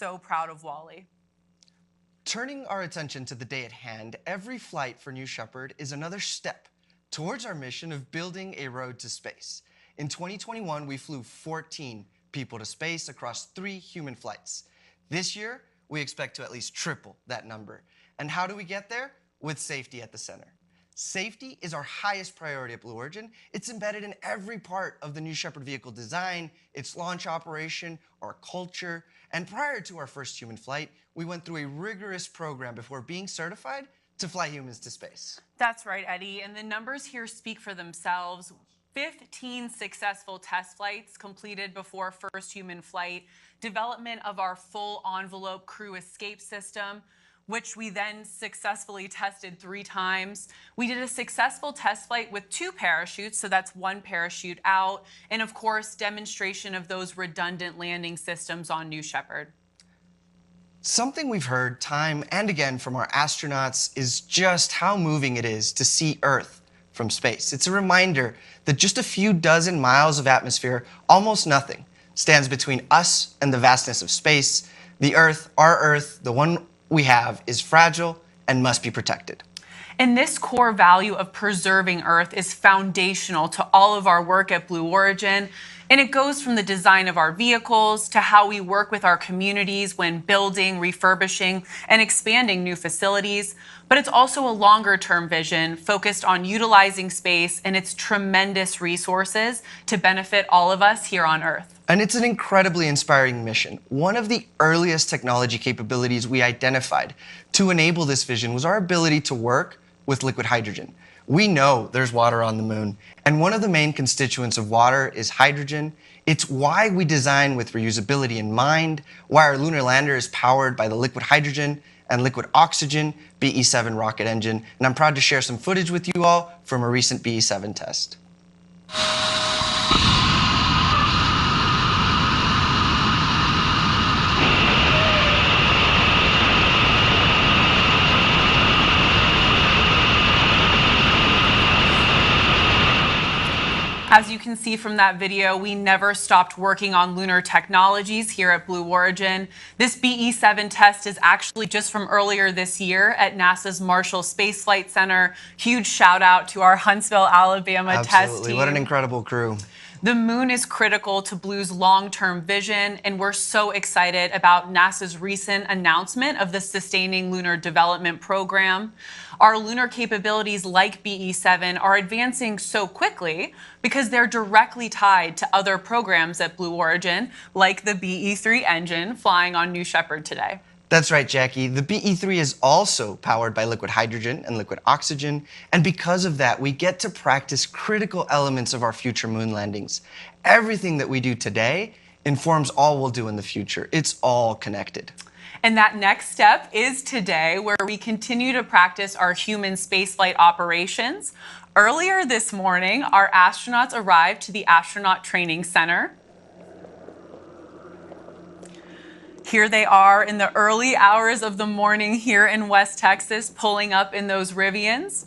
so proud of Wally. Turning our attention to the day at hand, every flight for New Shepard is another step towards our mission of building a road to space. In 2021, we flew 14 people to space across 3 human flights. This year, we expect to at least triple that number. And how do we get there? With safety at the center. Safety is our highest priority at Blue Origin. It's embedded in every part of the New Shepard vehicle design, its launch operation, our culture. And prior to our first human flight, we went through a rigorous program before being certified to fly humans to space. That's right, Eddie. And the numbers here speak for themselves. 15 successful test flights completed before first human flight, development of our full envelope crew escape system, which we then successfully tested 3 times. We did a successful test flight with 2 parachutes, so that's 1 parachute out, and of course, demonstration of those redundant landing systems on New Shepard. Something we've heard time and again from our astronauts is just how moving it is to see Earth from space. It's a reminder that just a few dozen miles of atmosphere, almost nothing, stands between us and the vastness of space. The Earth, our Earth, the one we have, is fragile and must be protected. And this core value of preserving Earth is foundational to all of our work at Blue Origin. And it goes from the design of our vehicles to how we work with our communities when building, refurbishing, and expanding new facilities. But it's also a longer-term vision focused on utilizing space and its tremendous resources to benefit all of us here on Earth. And it's an incredibly inspiring mission. One of the earliest technology capabilities we identified to enable this vision was our ability to work with liquid hydrogen. We know there's water on the moon, and one of the main constituents of water is hydrogen. It's why we design with reusability in mind, why our lunar lander is powered by the liquid hydrogen and liquid oxygen BE-7 rocket engine. And I'm proud to share some footage with you all from a recent BE-7 test. As you can see from that video, we never stopped working on lunar technologies here at Blue Origin. This BE-7 test is actually just from earlier this year at NASA's Marshall Space Flight Center. Huge shout out to our Huntsville, Alabama test team. What an incredible crew. The moon is critical to Blue's long-term vision, and we're so excited about NASA's recent announcement of the Sustaining Lunar Development Program. Our lunar capabilities like BE-7 are advancing so quickly because they're directly tied to other programs at Blue Origin, like the BE-3 engine flying on New Shepard today. That's right, Jackie. The BE-3 is also powered by liquid hydrogen and liquid oxygen, and because of that, we get to practice critical elements of our future moon landings. Everything that we do today informs all we'll do in the future. It's all connected. And that next step is today, where we continue to practice our human spaceflight operations. Earlier this morning, our astronauts arrived to the Astronaut Training Center. Here they are in the early hours of the morning here in West Texas, pulling up in those Rivians.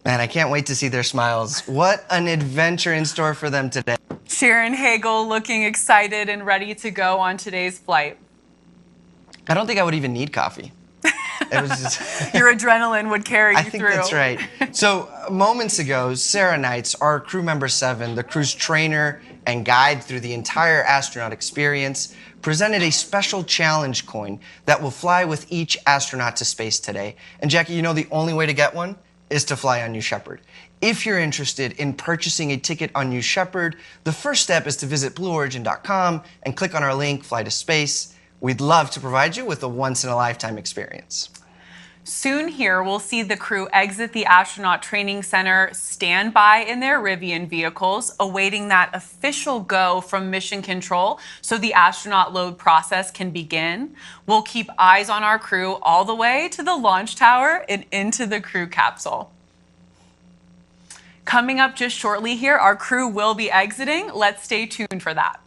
Man, I can't wait to see their smiles. What an adventure in store for them today. Sharon Hagel looking excited and ready to go on today's flight. I don't think I would even need coffee. It was just Your adrenaline would carry you through. I think that's right. So moments ago, Sarah Knights, our crew member 7, the crew's trainer and guide through the entire astronaut experience, presented a special challenge coin that will fly with each astronaut to space today. And Jackie, you know the only way to get one is to fly on New Shepard. If you're interested in purchasing a ticket on New Shepard, the first step is to visit blueorigin.com and click on our link, Fly to Space. We'd love to provide you with a once-in-a-lifetime experience. Soon here, we'll see the crew exit the Astronaut Training Center, stand by in their Rivian vehicles, awaiting that official go from Mission Control so the astronaut load process can begin. We'll keep eyes on our crew all the way to the launch tower and into the crew capsule. Coming up just shortly here, our crew will be exiting. Let's stay tuned for that.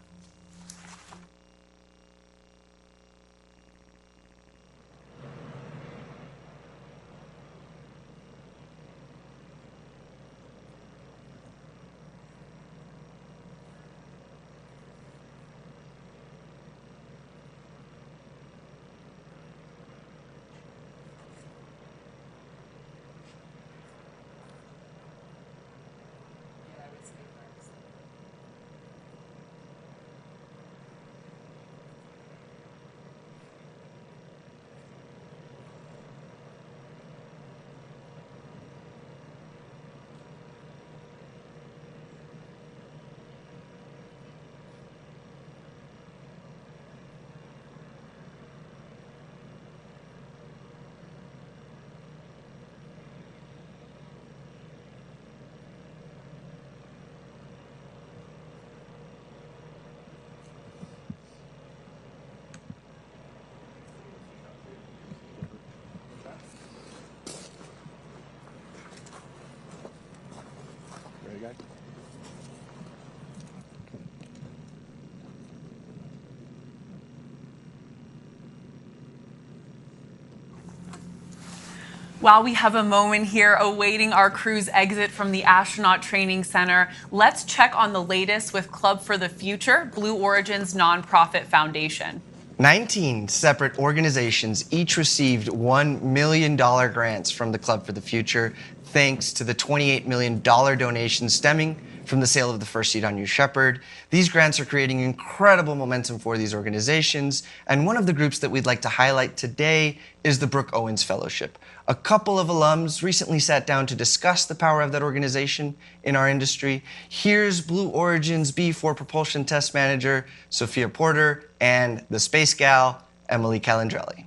While we have a moment here awaiting our crew's exit from the Astronaut Training Center, let's check on the latest with Club for the Future, Blue Origin's nonprofit foundation. 19 separate organizations each received $1 million grants from the Club for the Future, thanks to the $28 million donation stemming from the sale of the first seat on New Shepard. These grants are creating incredible momentum for these organizations, and one of the groups that we'd like to highlight today is the Brooke Owens Fellowship. A couple of alums recently sat down to discuss the power of that organization in our industry. Here's Blue Origin's B4 propulsion test manager, Sophia Porter, and the space gal, Emily Calandrelli.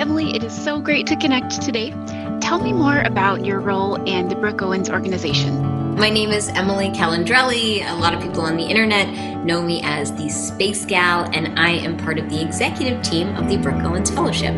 Emily, it is so great to connect today. Tell me more about your role and the Brooke Owens organization. My name is Emily Calandrelli. A lot of people on the internet know me as the Space Gal, and I am part of the executive team of the Brooke Owens Fellowship.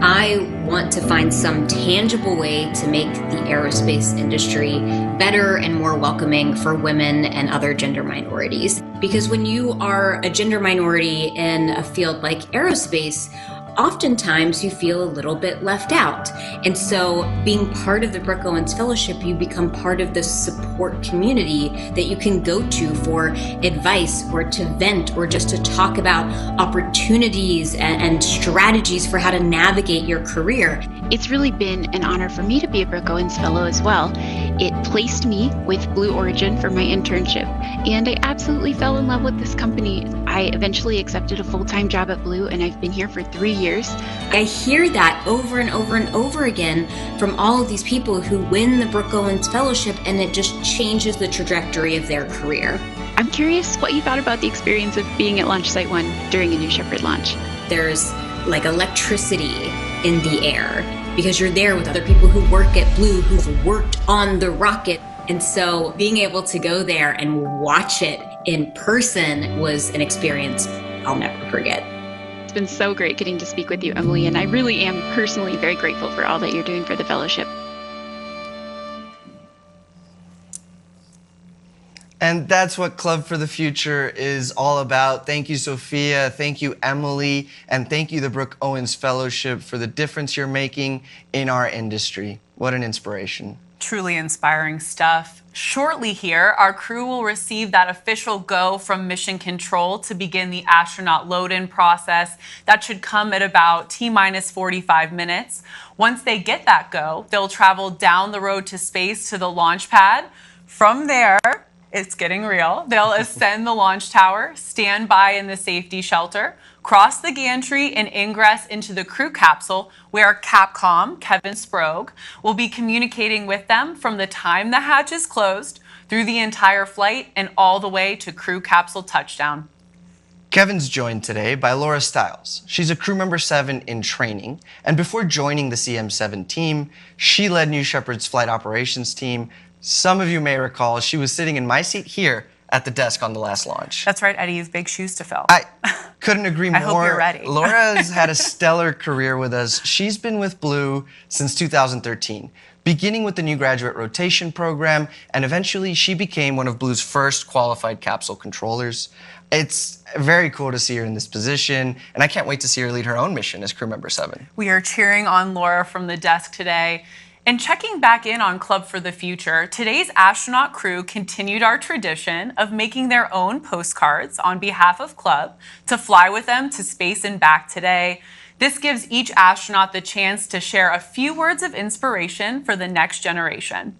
I want to find some tangible way to make the aerospace industry better and more welcoming for women and other gender minorities. Because when you are a gender minority in a field like aerospace, oftentimes you feel a little bit left out. And so being part of the Brooke Owens Fellowship, you become part of this support community that you can go to for advice or to vent or just to talk about opportunities and strategies for how to navigate your career. It's really been an honor for me to be a Brooke Owens Fellow as well. It placed me with Blue Origin for my internship, and I absolutely fell in love with this company. I eventually accepted a full-time job at Blue, and I've been here for 3 years. I hear that over and over and over again from all of these people who win the Brooke Owens Fellowship, and it just changes the trajectory of their career. I'm curious what you thought about the experience of being at Launch Site 1 during a New Shepard launch. There's like electricity in the air because you're there with other people who work at Blue, who've worked on the rocket. And so being able to go there and watch it in person was an experience I'll never forget. It's been so great getting to speak with you, Emily, and I really am personally very grateful for all that you're doing for the fellowship. And that's what Club for the Future is all about. Thank you, Sophia. Thank you, Emily. And thank you, the Brooke Owens Fellowship, for the difference you're making in our industry. What an inspiration. Truly inspiring stuff. Shortly here, our crew will receive that official go from Mission Control to begin the astronaut load-in process. That should come at about T-minus 45 minutes. Once they get that go, they'll travel down the road to space to the launch pad. From there, it's getting real. They'll ascend the launch tower, stand by in the safety shelter, cross the gantry, and ingress into the crew capsule where Capcom, Kevin Sprague, will be communicating with them from the time the hatch is closed through the entire flight and all the way to crew capsule touchdown. Kevin's joined today by Laura Stiles. She's a crew member 7 in training, and before joining the CM7 team, she led New Shepard's flight operations team. Some of you may recall she was sitting in my seat here at the desk on the last launch. That's right, Eddie. You've big shoes to fill. I couldn't agree more. I hope you're ready. Laura's had a stellar career with us. She's been with Blue since 2013, beginning with the new graduate rotation program, and eventually she became one of Blue's first qualified capsule controllers. It's very cool to see her in this position, and I can't wait to see her lead her own mission as crew member 7. We are cheering on Laura from the desk today. And checking back in on Club for the Future, today's astronaut crew continued our tradition of making their own postcards on behalf of Club to fly with them to space and back today. This gives each astronaut the chance to share a few words of inspiration for the next generation.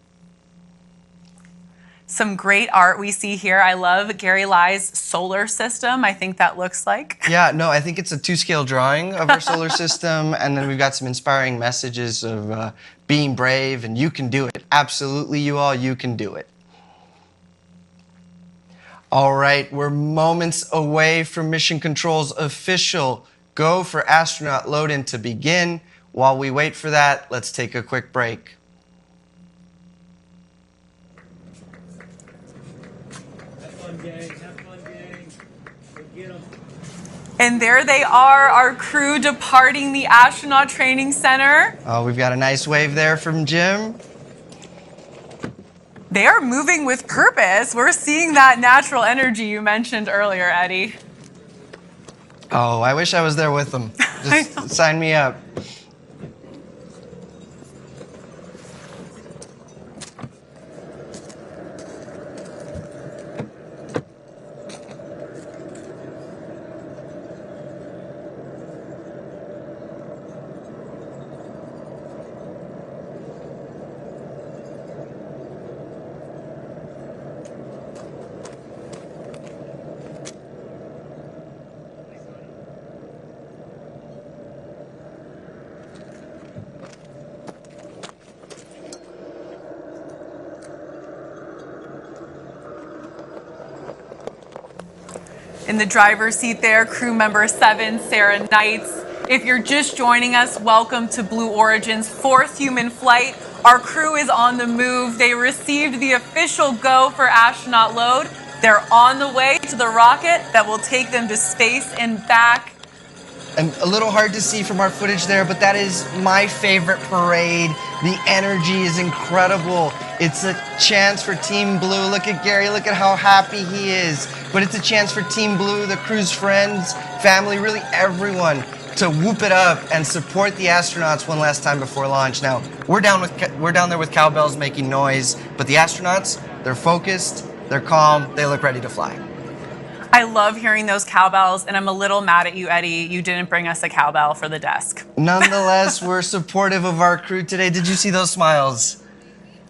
Some great art we see here. I love Gary Lai's solar system. I think that looks like. Yeah, no, I think it's a 2-scale drawing of our solar system, and then we've got some inspiring messages of being brave, and you can do it. Absolutely, you all, you can do it. All right, we're moments away from Mission Control's official go for astronaut load-in to begin. While we wait for that, let's take a quick break. And there they are, our crew departing the Astronaut Training Center. Oh, we've got a nice wave there from Jim. They are moving with purpose. We're seeing that natural energy you mentioned earlier, Eddie. Oh, I wish I was there with them. Just sign me up. In the driver's seat there, crew member 7, Sarah Knights. If you're just joining us, welcome to Blue Origin's 4th human flight. Our crew is on the move. They received the official go for astronaut load. They're on the way to the rocket that will take them to space and back. And a little hard to see from our footage there, but that is my favorite parade. The energy is incredible. It's a chance for Team Blue. Look at Gary, look at how happy he is. But it's a chance for Team Blue, the crew's friends, family, really everyone to whoop it up and support the astronauts one last time before launch. Now, we're down there with cowbells making noise, but the astronauts, they're focused, they're calm, they look ready to fly. I love hearing those cowbells, and I'm a little mad at you, Eddie. You didn't bring us a cowbell for the desk. Nonetheless, we're supportive of our crew today. Did you see those smiles?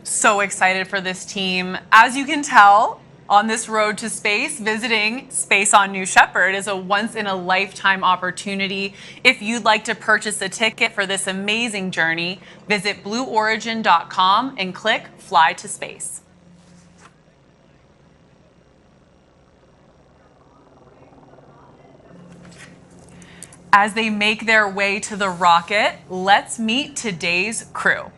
So excited for this team. As you can tell, on this road to space, visiting Space on New Shepard is a once-in-a-lifetime opportunity. If you'd like to purchase a ticket for this amazing journey, visit blueorigin.com and click Fly to Space. As they make their way to the rocket, let's meet today's crew.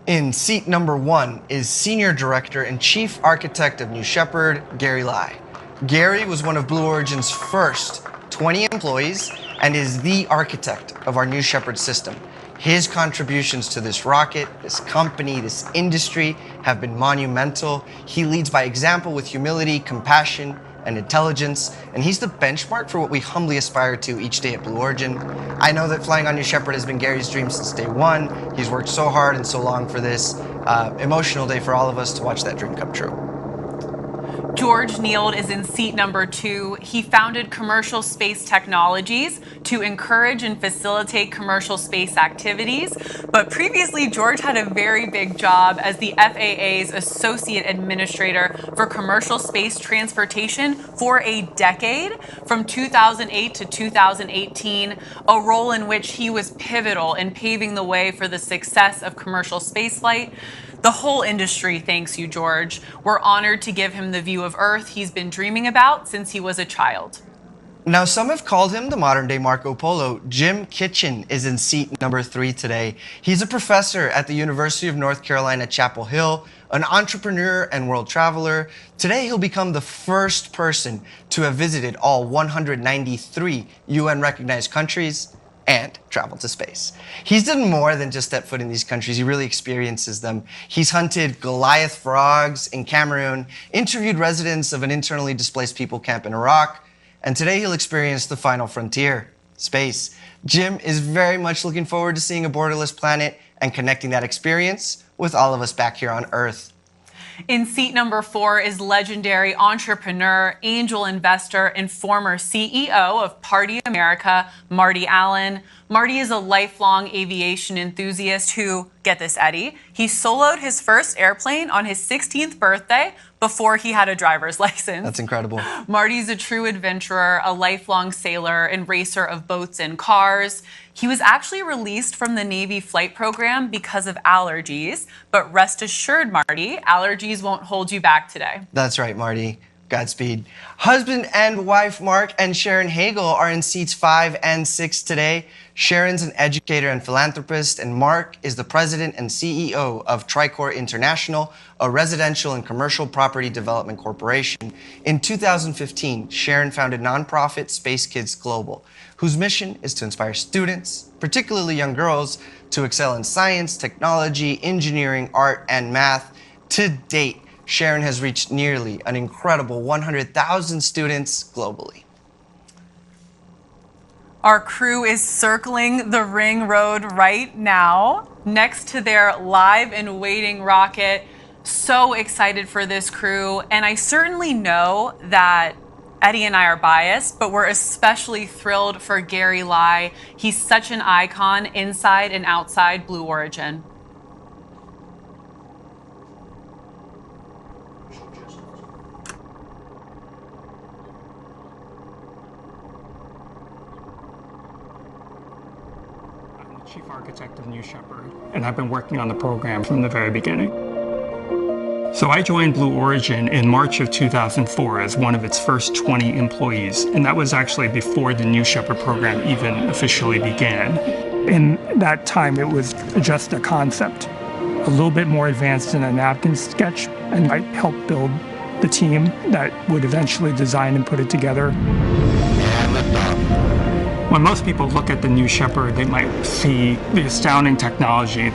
In seat number 1 is Senior Director and Chief Architect of New Shepard, Gary Lai. Gary was one of Blue Origin's first 20 employees and is the architect of our New Shepard system. His contributions to this rocket, this company, this industry have been monumental. He leads by example with humility, compassion, and intelligence, and he's the benchmark for what we humbly aspire to each day at Blue Origin. I know that flying on New Shepard has been Gary's dream since day one. He's worked so hard and so long for this. Emotional day for all of us to watch that dream come true. George Neild is in seat number 2. He founded Commercial Space Technologies to encourage and facilitate commercial space activities. But previously, George had a very big job as the FAA's Associate Administrator for Commercial Space Transportation for a decade, from 2008 to 2018, a role in which he was pivotal in paving the way for the success of commercial spaceflight. The whole industry thanks you, George. We're honored to give him the view of Earth he's been dreaming about since he was a child. Now, some have called him the modern-day Marco Polo. Jim Kitchen is in seat number 3 today. He's a professor at the University of North Carolina, Chapel Hill, an entrepreneur and world traveler. Today, he'll become the first person to have visited all 193 UN-recognized countries and travel to space. He's done more than just step foot in these countries. He really experiences them. He's hunted Goliath frogs in Cameroon, interviewed residents of an internally displaced people camp in Iraq, and today he'll experience the final frontier, space. Jim is very much looking forward to seeing a borderless planet and connecting that experience with all of us back here on Earth. In seat number 4 is legendary entrepreneur, angel investor, and former CEO of Party America, Marty Allen. Marty is a lifelong aviation enthusiast who, get this, Eddie, he soloed his first airplane on his 16th birthday before he had a driver's license. That's incredible. Marty's a true adventurer, a lifelong sailor and racer of boats and cars. He was actually released from the Navy flight program because of allergies, but rest assured, Marty, allergies won't hold you back today. That's right, Marty. Godspeed. Husband and wife Mark and Sharon Hagel are in seats 5 and 6 today. Sharon's an educator and philanthropist, and Mark is the president and CEO of Tricor International, a residential and commercial property development corporation. In 2015, Sharon founded nonprofit Space Kids Global, whose mission is to inspire students, particularly young girls, to excel in science, technology, engineering, art, and math. To date, Sharon has reached nearly an incredible 100,000 students globally. Our crew is circling the ring road right now next to their live and waiting rocket. So excited for this crew. And I certainly know that Eddie and I are biased, but we're especially thrilled for Gary Lai. He's such an icon inside and outside Blue Origin. Chief Architect of New Shepard, and I've been working on the program from the very beginning. So I joined Blue Origin in March of 2004 as one of its first 20 employees, and that was actually before the New Shepard program even officially began. In that time, it was just a concept, a little bit more advanced than a napkin sketch, and I helped build the team that would eventually design and put it together. When most people look at the New Shepard, they might see the astounding technology.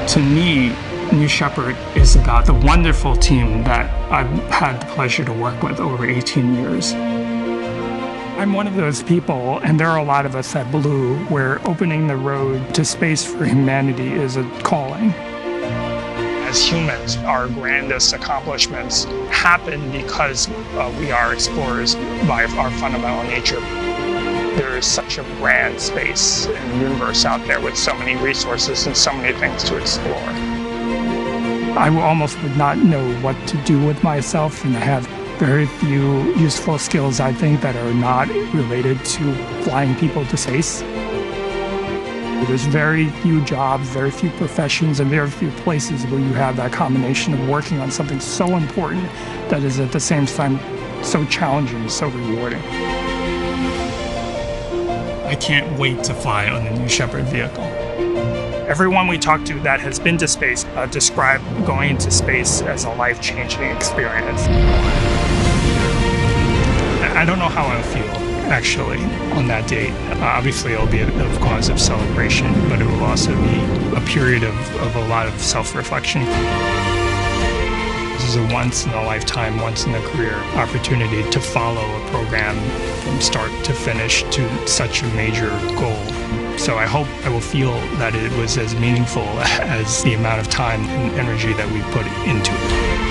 To me, New Shepard is about the wonderful team that I've had the pleasure to work with over 18 years. I'm one of those people, and there are a lot of us at Blue, where opening the road to space for humanity is a calling. As humans, our grandest accomplishments happen because we are explorers by our fundamental nature. There is such a grand space and universe out there with so many resources and so many things to explore. I almost would not know what to do with myself, and I have very few useful skills, I think, that are not related to flying people to space. There's very few jobs, very few professions, and very few places where you have that combination of working on something so important that is at the same time so challenging, so rewarding. I can't wait to fly on the New Shepard vehicle. Everyone we talk to that has been to space described going into space as a life-changing experience. I don't know how I'll feel, actually, on that date. Obviously, it'll be a cause of celebration, but it will also be a period of a lot of self-reflection. This is a once-in-a-lifetime, once-in-a-career opportunity to follow a program from start to finish to such a major goal. So I hope I will feel that it was as meaningful as the amount of time and energy that we put into it.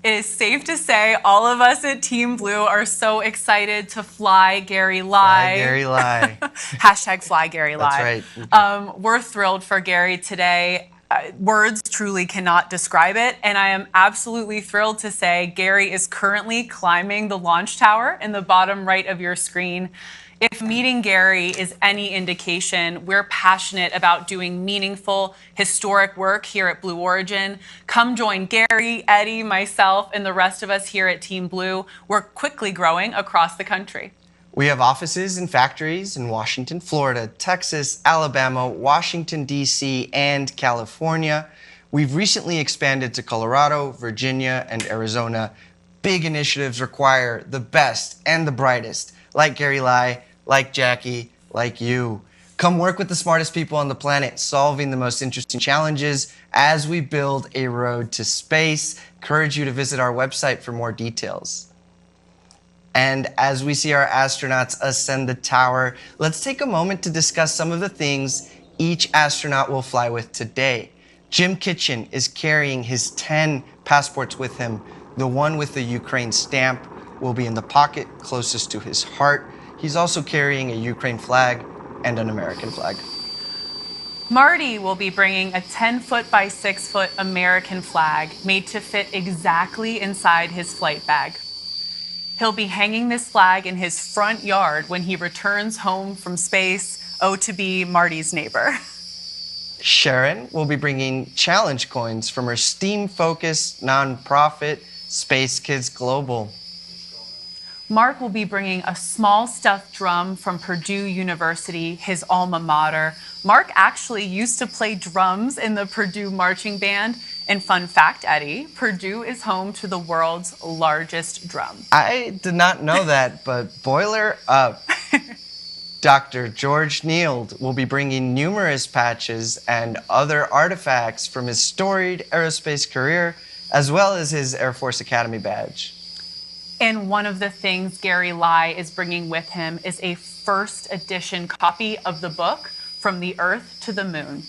It is safe to say all of us at Team Blue are so excited to fly Gary Lai. Fly Gary Lai. Hashtag fly Gary Lai. That's right. We're thrilled for Gary today. Words truly cannot describe it, and I am absolutely thrilled to say Gary is currently climbing the launch tower in the bottom right of your screen. If meeting Gary is any indication, we're passionate about doing meaningful, historic work here at Blue Origin. Come join Gary, Eddie, myself, and the rest of us here at Team Blue. We're quickly growing across the country. We have offices and factories in Washington, Florida, Texas, Alabama, Washington, D.C., and California. We've recently expanded to Colorado, Virginia, and Arizona. Big initiatives require the best and the brightest, like Gary Lai, like Jackie, like you. Come work with the smartest people on the planet, solving the most interesting challenges as we build a road to space. Encourage you to visit our website for more details. And as we see our astronauts ascend the tower, let's take a moment to discuss some of the things each astronaut will fly with today. Jim Kitchen is carrying his 10 passports with him. The one with the Ukraine stamp will be in the pocket closest to his heart. He's also carrying a Ukraine flag and an American flag. Marty will be bringing a 10-foot by 6-foot American flag made to fit exactly inside his flight bag. He'll be hanging this flag in his front yard when he returns home from space, to be Marty's neighbor. Sharon will be bringing challenge coins from her STEAM-focused nonprofit, Space Kids Global. Mark will be bringing a small stuffed drum from Purdue University, his alma mater. Mark actually used to play drums in the Purdue marching band. And fun fact, Eddie, Purdue is home to the world's largest drum. I did not know that, but boiler up. Dr. George Neild will be bringing numerous patches and other artifacts from his storied aerospace career, as well as his Air Force Academy badge. And one of the things Gary Lai is bringing with him is a first edition copy of the book, From the Earth to the Moon.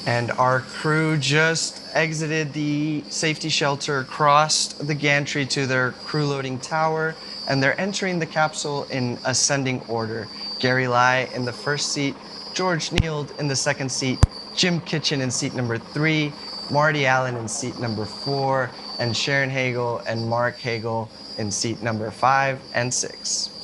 And our crew just exited the safety shelter, crossed the gantry to their crew loading tower, and they're entering the capsule in ascending order. Gary Lai in the first seat, George Neild in the second seat, Jim Kitchen in seat number 3, Marty Allen in seat number 4, and Sharon Hagel and Mark Hagel in seat number 5 and 6.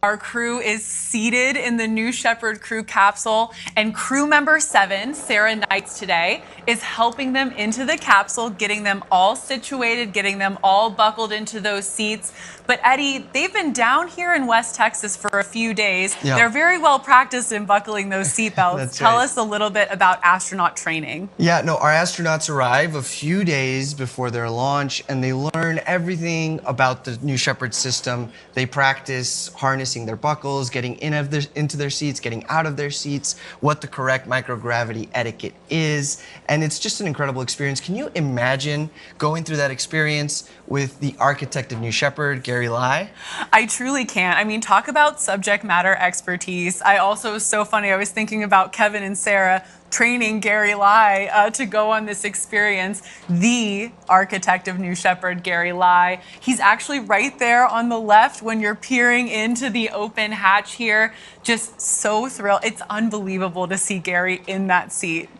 Our crew is seated in the New Shepard crew capsule, and crew member 7, Sarah Knights today, is helping them into the capsule, getting them all situated, getting them all buckled into those seats. But Eddie, they've been down here in West Texas for a few days. Yeah. They're very well practiced in buckling those seatbelts. Tell right. us a little bit about astronaut training. Yeah, no, our astronauts arrive a few days before their launch, and they learn everything about the New Shepard system. They practice harnessing their buckles, getting into their seats, getting out of their seats, what the correct microgravity etiquette is, and it's just an incredible experience. Can you imagine going through that experience with the architect of New Shepard, Gary Lai? I truly can't. I mean, talk about subject matter expertise. I also, was so funny, I was thinking about Kevin and Sarah training Gary Lai to go on this experience. The architect of New Shepard, Gary Lai. He's actually right there on the left when you're peering into the open hatch here. Just so thrilled. It's unbelievable to see Gary in that seat.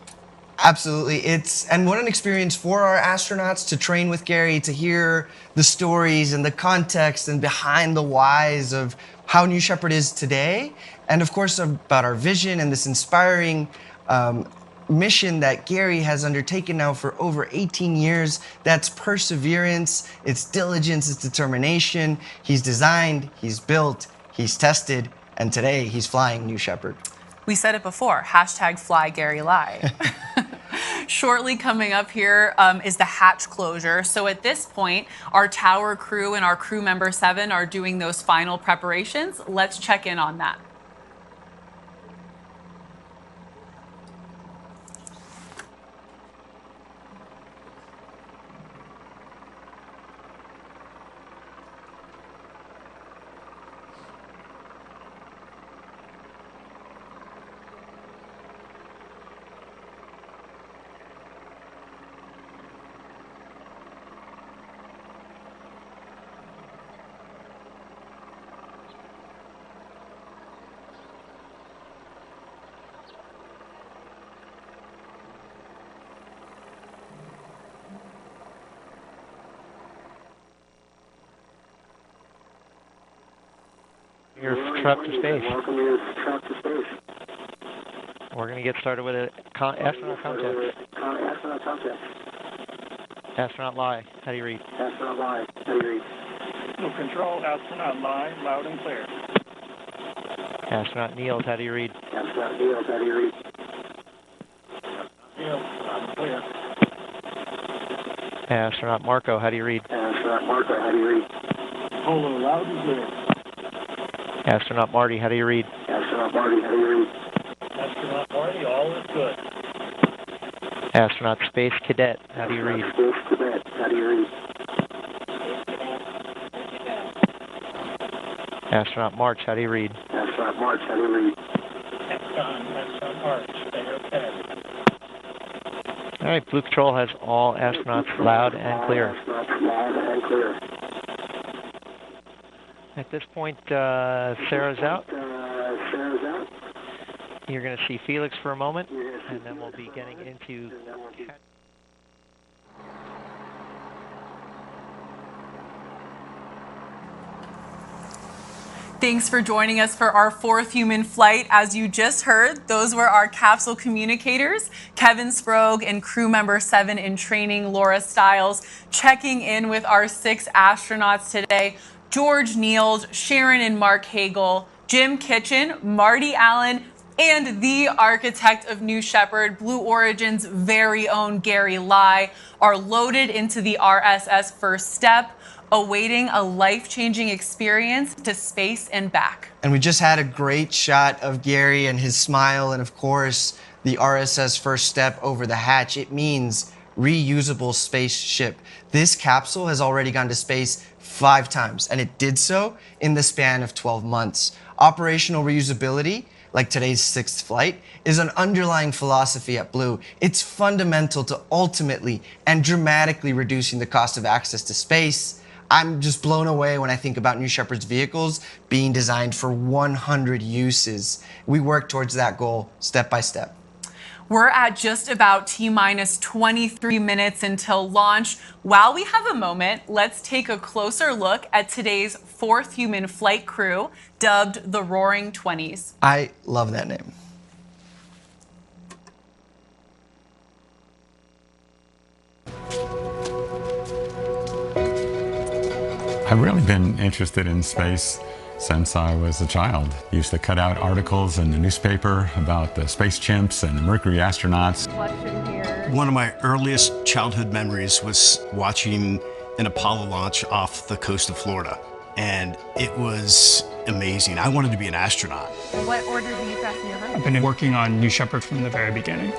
Absolutely. And what an experience for our astronauts to train with Gary, to hear the stories and the context and behind the whys of how New Shepard is today. And of course, about our vision and this inspiring mission that Gary has undertaken now for over 18 years. That's perseverance, it's diligence, it's determination. He's designed, he's built, he's tested, and today he's flying New Shepard. We said it before, hashtag fly Gary Lai. Shortly coming up here is the hatch closure. So at this point, our tower crew and our crew member 7 are doing those final preparations. Let's check in on that. Your trap to space. Welcome your trap to space. We're going to get started with an astronaut contact. Astronaut contact. Astronaut Lai, how do you read? Astronaut Lai, how do you read? No control, astronaut Lai, loud and clear. Astronaut Niels, how do you read? Astronaut Niels, how do you read? Niels, loud and clear. Astronaut Marco, how do you read? Astronaut Marco, how do you read? Polo, loud and clear. Astronaut Marty, how do you read? Astronaut Marty, how do you read? Astronaut Marty, all is good. Astronaut Space Cadet, how do you read? Space Cadet, how do you read? Astronaut March, how do you read? Astronaut March, how do you read? Astronaut March, stay okay. All right, Blue Patrol has all astronauts loud and clear. Astronauts loud and clear. At this point, Sarah's out. Sarah's out. You're going to see Felix for a moment, and then we'll be getting into... Thanks for joining us for our 4th human flight. As you just heard, those were our capsule communicators, Kevin Sprague and crew member 7 in training, Laura Stiles, checking in with our 6 astronauts today, George Niels, Sharon and Mark Hagel, Jim Kitchen, Marty Allen, and the architect of New Shepard, Blue Origin's very own Gary Lai, are loaded into the RSS First Step, awaiting a life-changing experience to space and back. And we just had a great shot of Gary and his smile, and of course, the RSS First Step over the hatch. It means reusable spaceship. This capsule has already gone to space 5 times, and it did so in the span of 12 months. Operational reusability, like today's 6th flight, is an underlying philosophy at Blue. It's fundamental to ultimately and dramatically reducing the cost of access to space. I'm just blown away when I think about New Shepard's vehicles being designed for 100 uses. We work towards that goal step by step. We're at just about T-minus 23 minutes until launch. While we have a moment, let's take a closer look at today's 4th human flight crew, dubbed the Roaring 20s. I love that name. I've really been interested in space since I was a child. Used to cut out articles in the newspaper about the space chimps and the Mercury astronauts. One of my earliest childhood memories was watching an Apollo launch off the coast of Florida. And it was amazing. I wanted to be an astronaut. What order do you press in your room? I've been working on New Shepard from the very beginning.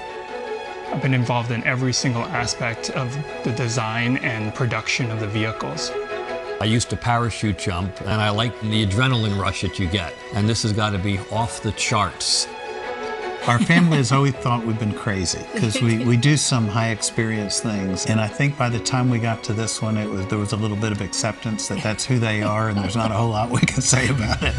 I've been involved in every single aspect of the design and production of the vehicles. I used to parachute jump, and I like the adrenaline rush that you get. And this has got to be off the charts. Our family has always thought we've been crazy because we do some high experience things. And I think by the time we got to this one, there was a little bit of acceptance that that's who they are, and there's not a whole lot we can say about it.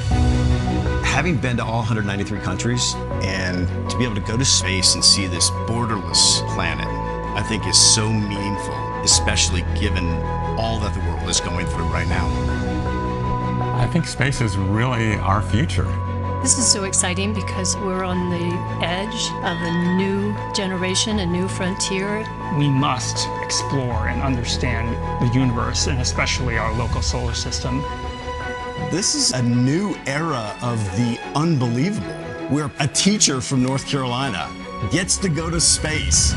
Having been to all 193 countries and to be able to go to space and see this borderless planet, I think is so meaningful, especially given all that the world is going through right now. I think space is really our future. This is so exciting because we're on the edge of a new generation, a new frontier. We must explore and understand the universe, and especially our local solar system. This is a new era of the unbelievable, where a teacher from North Carolina gets to go to space.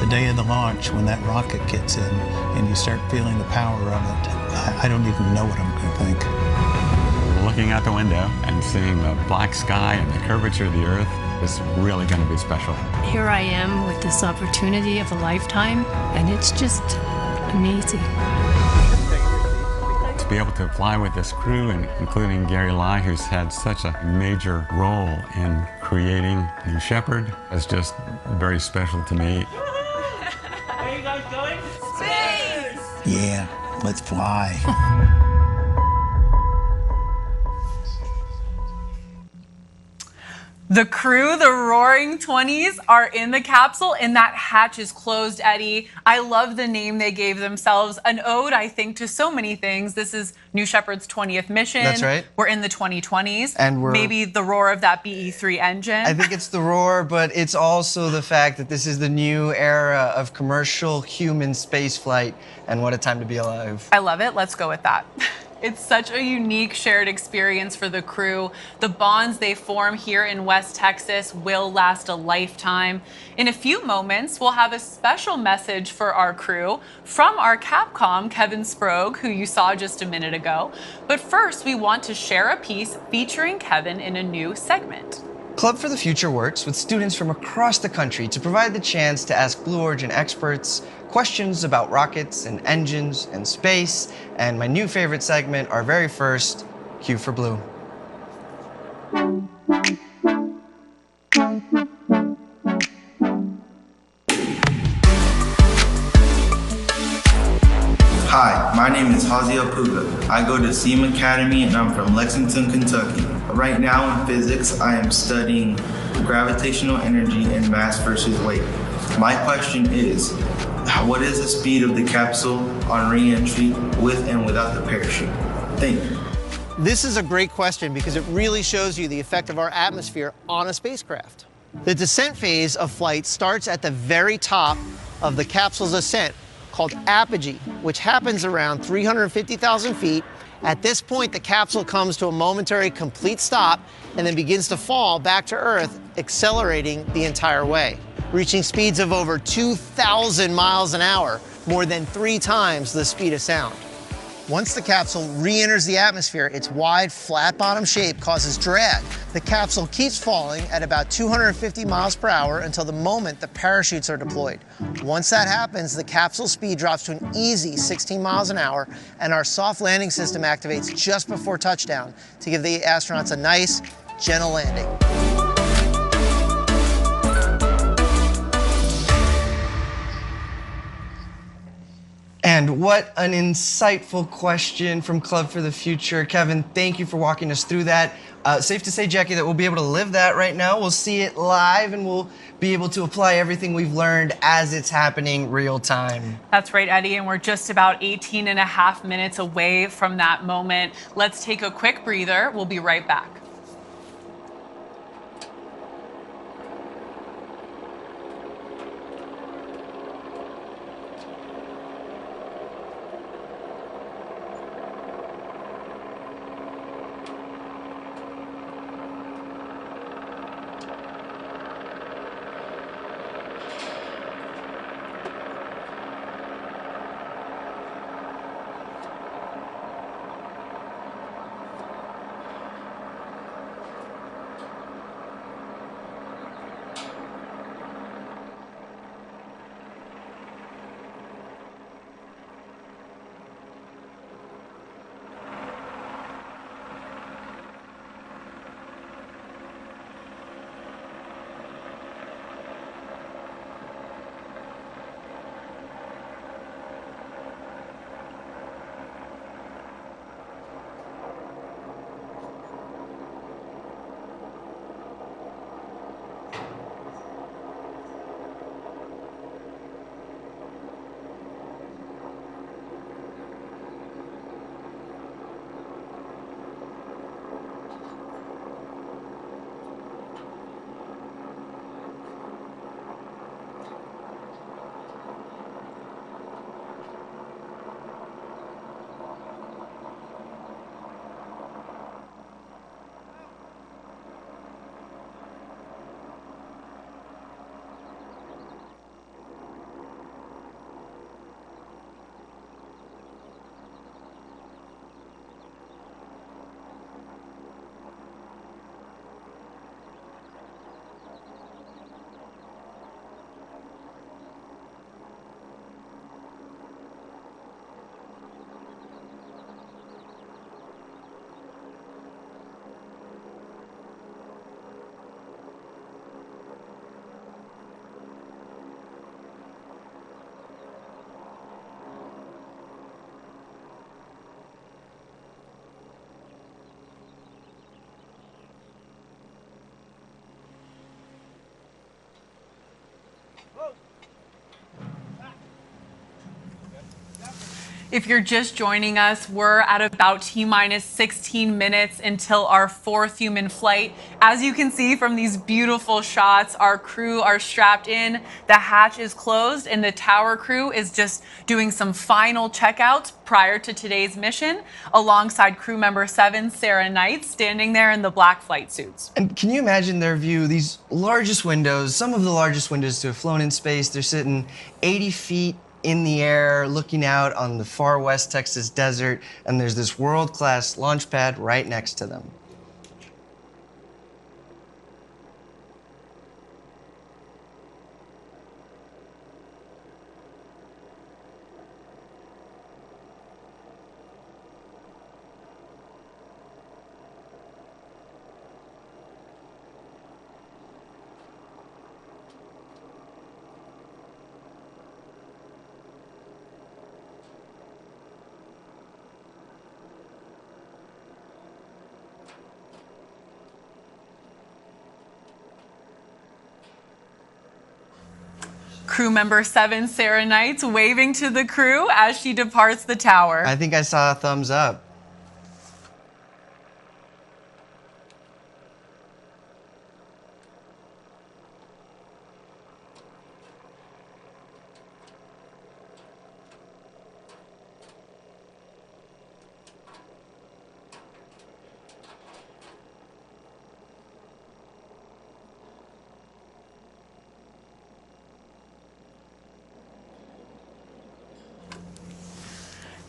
The day of the launch, when that rocket gets in and you start feeling the power of it, I don't even know what I'm going to think. Looking out the window and seeing the black sky and the curvature of the Earth is really going to be special. Here I am with this opportunity of a lifetime, and it's just amazing. To be able to fly with this crew, and including Gary Lai, who's had such a major role in creating New Shepard, is just very special to me. Where are you guys going? Space! Yeah, let's fly. The crew, the Roaring 20s, are in the capsule, and that hatch is closed, Eddie. I love the name they gave themselves. An ode, I think, to so many things. This is New Shepard's 20th mission. That's right. We're in the 2020s. And maybe the roar of that BE-3 engine. I think it's the roar, but it's also the fact that this is the new era of commercial human spaceflight, and what a time to be alive. I love it. Let's go with that. It's such a unique shared experience for the crew. The bonds they form here in West Texas will last a lifetime. In a few moments, we'll have a special message for our crew from our Capcom, Kevin Sprague, who you saw just a minute ago. But first, we want to share a piece featuring Kevin in a new segment. Club for the Future works with students from across the country to provide the chance to ask Blue Origin experts questions about rockets and engines and space, and my new favorite segment, our very first, Q for Blue. Hi, my name is Haziel Puga. I go to SEAM Academy and I'm from Lexington, Kentucky. Right now in physics, I am studying gravitational energy and mass versus weight. My question is, what is the speed of the capsule on re-entry with and without the parachute? Thank you. This is a great question because it really shows you the effect of our atmosphere on a spacecraft. The descent phase of flight starts at the very top of the capsule's ascent, called apogee, which happens around 350,000 feet. At this point, the capsule comes to a momentary complete stop and then begins to fall back to Earth, accelerating the entire way, reaching speeds of over 2,000 miles an hour, more than 3 times the speed of sound. Once the capsule re-enters the atmosphere, its wide, flat-bottom shape causes drag. The capsule keeps falling at about 250 miles per hour until the moment the parachutes are deployed. Once that happens, the capsule speed drops to an easy 16 miles an hour, and our soft landing system activates just before touchdown to give the astronauts a nice, gentle landing. And what an insightful question from Club for the Future. Kevin, thank you for walking us through that. Safe to say, Jackie, that we'll be able to live that right now. We'll see it live and we'll be able to apply everything we've learned as it's happening real time. That's right, Eddie, and we're just about 18 and a half minutes away from that moment. Let's take a quick breather. We'll be right back. If you're just joining us, we're at about T-minus 16 minutes until our 4th human flight. As you can see from these beautiful shots, our crew are strapped in, the hatch is closed, and the tower crew is just doing some final checkouts prior to today's mission, alongside crew member 7, Sarah Knight, standing there in the black flight suits. And can you imagine their view? These largest windows, some of the largest windows to have flown in space, they're sitting 80 feet in the air, looking out on the far west Texas desert, and there's this world-class launch pad right next to them. Crew member 7, Sarah Knight, waving to the crew as she departs the tower. I think I saw a thumbs up.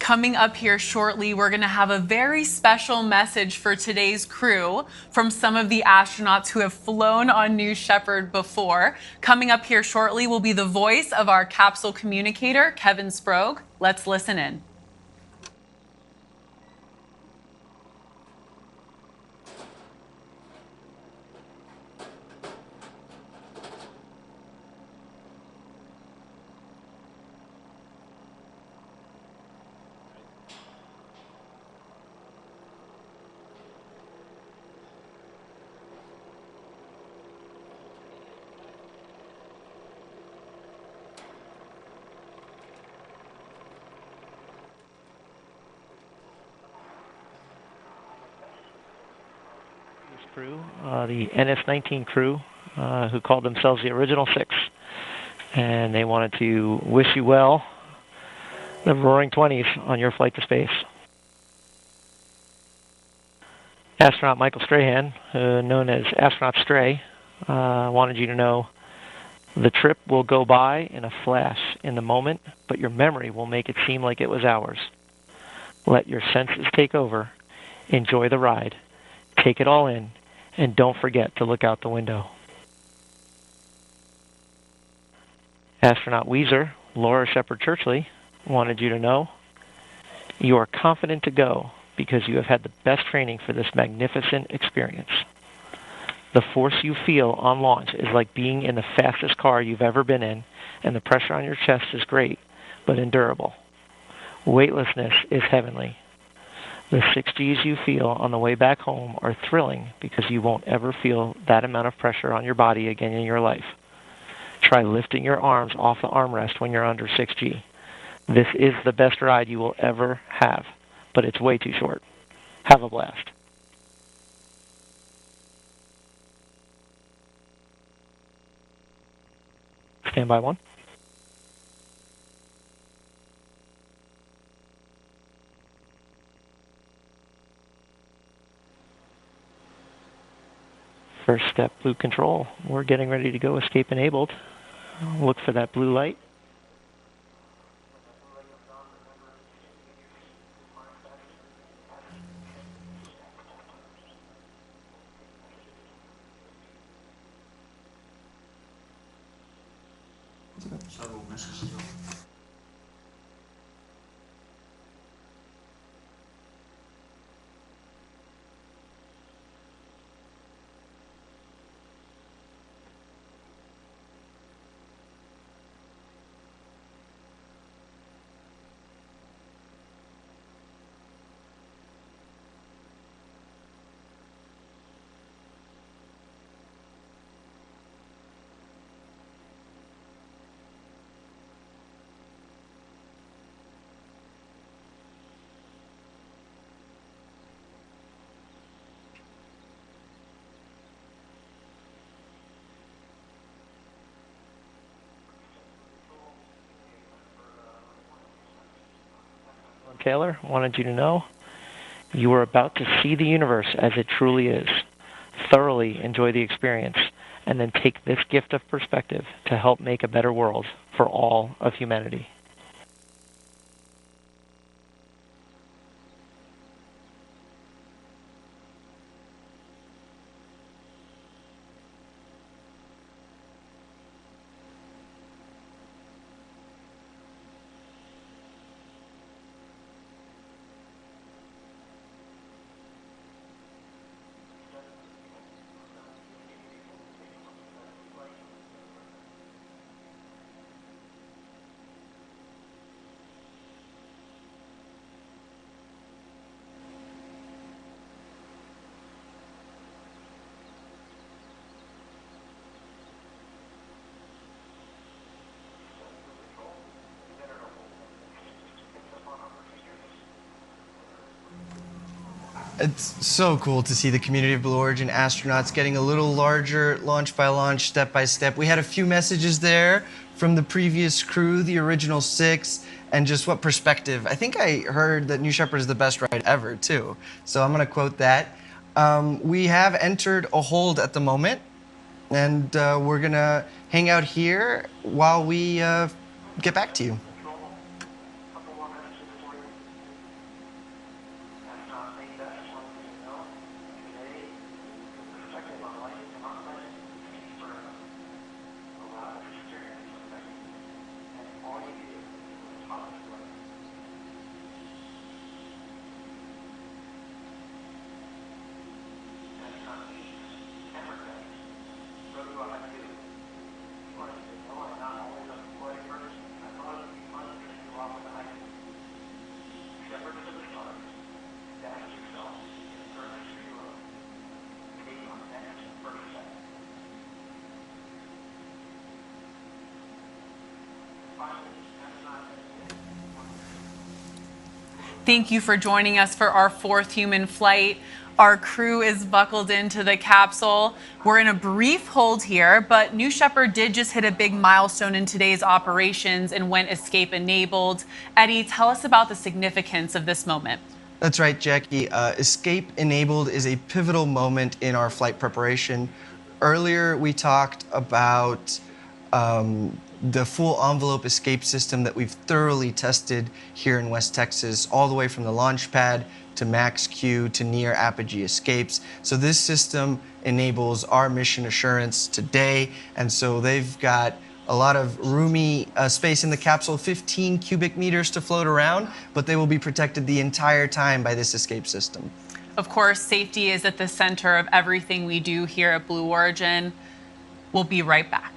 Coming up here shortly, we're going to have a very special message for today's crew from some of the astronauts who have flown on New Shepard before. Coming up here shortly will be the voice of our capsule communicator, Kevin Sprague. Let's listen in. Crew, the NS-19 crew, who called themselves the Original Six, and they wanted to wish you well, the Roaring 20s, on your flight to space. Astronaut Michael Strahan, known as Astronaut Stray, wanted you to know the trip will go by in a flash in the moment, but your memory will make it seem like it was hours. Let your senses take over. Enjoy the ride. Take it all in, and don't forget to look out the window. Astronaut Weezer, Laura Shepard Churchley, wanted you to know you are confident to go because you have had the best training for this magnificent experience. The force you feel on launch is like being in the fastest car you've ever been in, and the pressure on your chest is great, but endurable. Weightlessness is heavenly. The 6 Gs you feel on the way back home are thrilling because you won't ever feel that amount of pressure on your body again in your life. Try lifting your arms off the armrest when you're under 6G. This is the best ride you will ever have, but it's way too short. Have a blast. Standby 1. First step, blue control. We're getting ready to go escape enabled. Look for that blue light. Taylor wanted you to know you are about to see the universe as it truly is. Thoroughly enjoy the experience, and then take this gift of perspective to help make a better world for all of humanity. It's so cool to see the community of Blue Origin astronauts getting a little larger, launch by launch, step by step. We had a few messages there from the previous crew, the Original Six, and just what perspective. I think I heard that New Shepard is the best ride ever, too. So I'm going to quote that. We have entered a hold at the moment, and we're going to hang out here while we get back to you. Thank you for joining us for our 4th human flight. Our crew is buckled into the capsule. We're in a brief hold here, but New Shepard did just hit a big milestone in today's operations and went escape enabled. Eddie, tell us about the significance of this moment. That's right, Jackie. Escape enabled is a pivotal moment in our flight preparation. Earlier, we talked about the full envelope escape system that we've thoroughly tested here in West Texas, all the way from the launch pad to max Q to near apogee escapes. So this system enables our mission assurance today, and so they've got a lot of roomy space in the capsule, 15 cubic meters to float around, but they will be protected the entire time by this escape system. Of course, safety is at the center of everything we do here at Blue Origin. We'll be right back.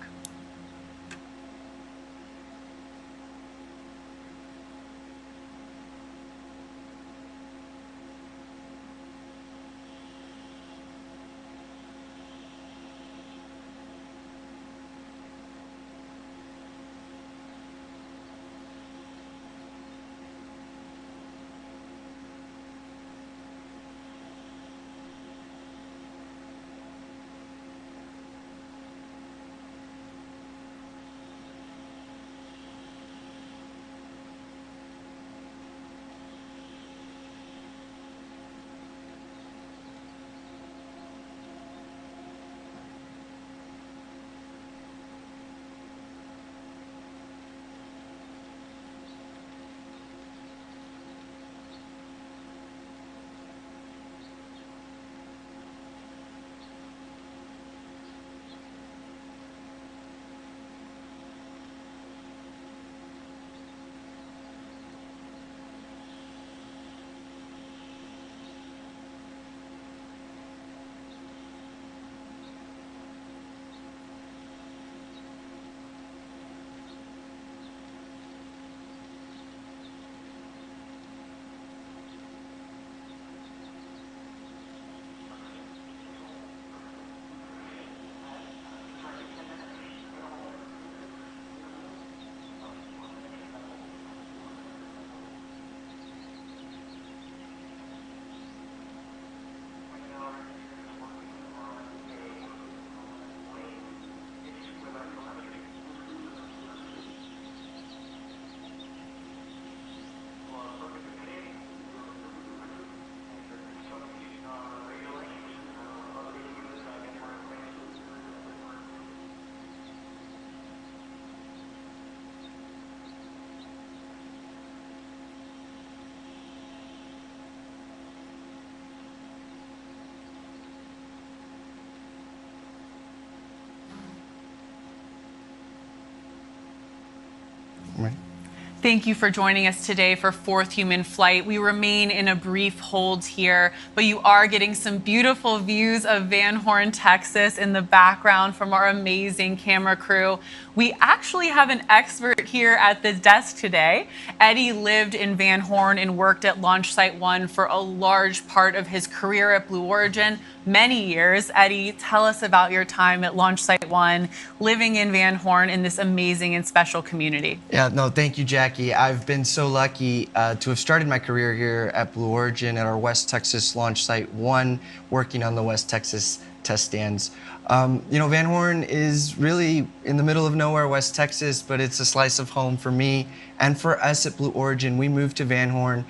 Thank you for joining us today for 4th human flight. We remain in a brief hold here, but you are getting some beautiful views of Van Horn, Texas in the background from our amazing camera crew. We actually have an expert here at the desk today. Eddie lived in Van Horn and worked at Launch Site 1 for a large part of his career at Blue Origin, many years. Eddie, tell us about your time at Launch Site 1, living in Van Horn in this amazing and special community. Yeah, no, thank you, Jackie. I've been so lucky to have started my career here at Blue Origin at our West Texas Launch Site 1, working on the West Texas test stands. You know, Van Horn is really in the middle of nowhere, West Texas, but it's a slice of home for me and for us at Blue Origin. We moved to Van Horn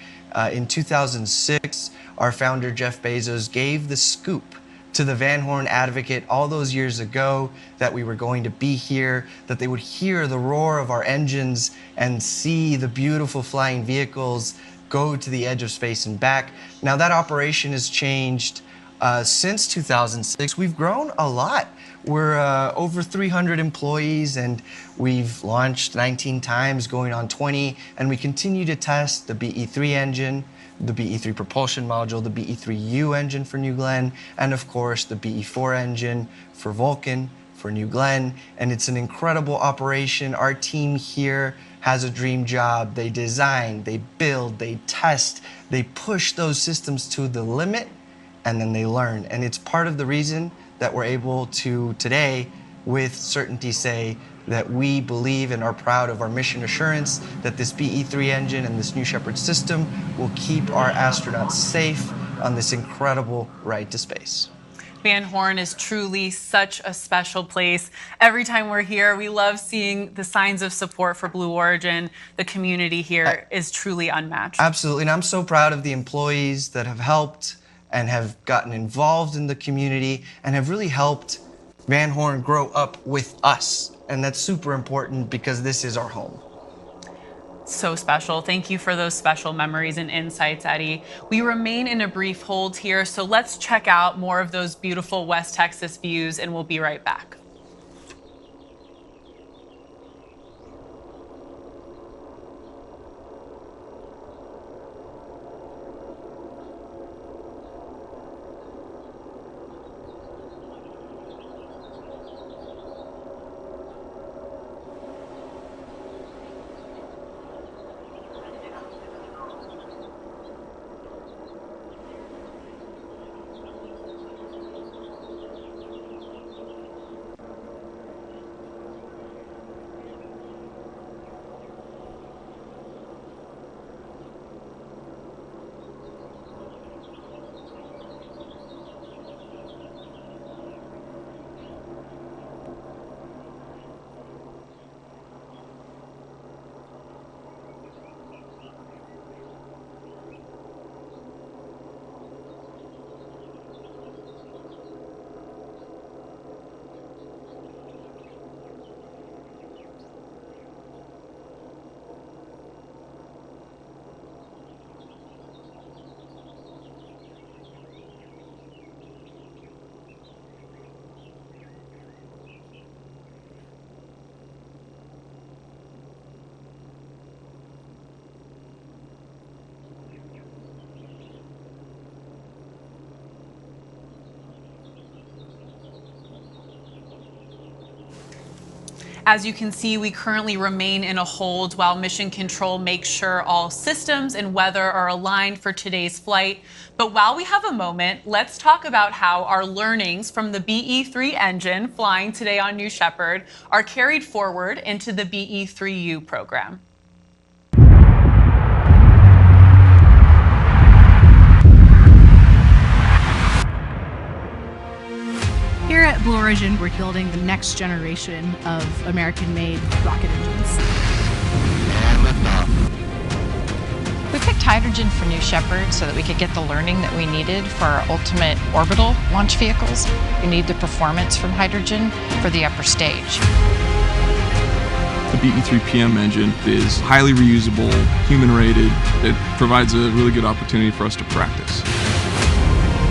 in 2006. Our founder, Jeff Bezos, gave the scoop to the Van Horn Advocate all those years ago that we were going to be here, that they would hear the roar of our engines and see the beautiful flying vehicles go to the edge of space and back. Now that operation has changed since 2006. We've grown a lot. We're over 300 employees, and we've launched 19 times, going on 20, and we continue to test the BE3 engine, the BE3 propulsion module, the BE3U engine for New Glenn, and of course the BE4 engine for Vulcan, for New Glenn. And it's an incredible operation. Our team here has a dream job. They design, they build, they test, they push those systems to the limit, and then they learn. And it's part of the reason that we're able to today with certainty say that we believe and are proud of our mission assurance that this BE-3 engine and this New Shepard system will keep our astronauts safe on this incredible ride to space. Van Horn is truly such a special place. Every time we're here, we love seeing the signs of support for Blue Origin. The community here is truly unmatched. Absolutely, and I'm so proud of the employees that have helped and have gotten involved in the community and have really helped Van Horn grow up with us. And that's super important because this is our home. So special. Thank you for those special memories and insights, Eddie. We remain in a brief hold here, so let's check out more of those beautiful West Texas views, and we'll be right back. As you can see, we currently remain in a hold while Mission Control makes sure all systems and weather are aligned for today's flight. But while we have a moment, let's talk about how our learnings from the BE-3 engine flying today on New Shepard are carried forward into the BE-3U program. Here at Blue Origin, we're building the next generation of American-made rocket engines. And liftoff. We picked hydrogen for New Shepard so that we could get the learning that we needed for our ultimate orbital launch vehicles. We need the performance from hydrogen for the upper stage. The BE-3PM engine is highly reusable, human-rated. It provides a really good opportunity for us to practice.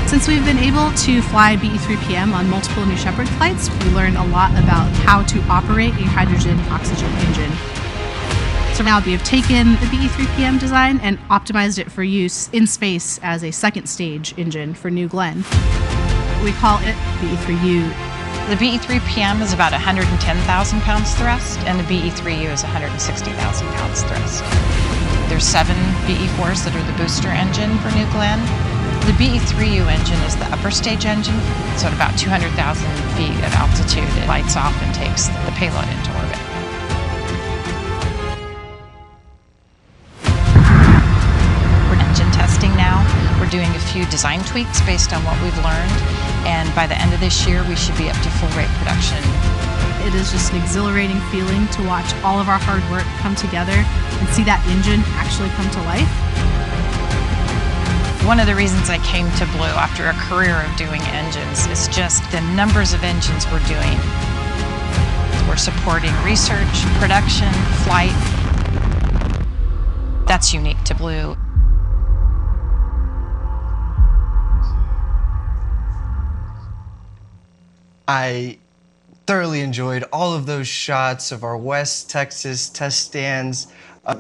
Since we've been able to fly BE-3PM on multiple New Shepard flights, we learned a lot about how to operate a hydrogen-oxygen engine. So now we have taken the BE-3PM design and optimized it for use in space as a second stage engine for New Glenn. We call it BE-3U. The BE-3PM is about 110,000 pounds thrust, and the BE-3U is 160,000 pounds thrust. There's 7 BE-4s that are the booster engine for New Glenn. The BE-3U engine is the upper stage engine, so at about 200,000 feet of altitude, it lights off and takes the payload into orbit. We're engine testing now. We're doing a few design tweaks based on what we've learned, and by the end of this year, we should be up to full rate production. It is just an exhilarating feeling to watch all of our hard work come together and see that engine actually come to life. One of the reasons I came to Blue after a career of doing engines is just the numbers of engines we're doing. We're supporting research, production, flight. That's unique to Blue. I thoroughly enjoyed all of those shots of our West Texas test stands.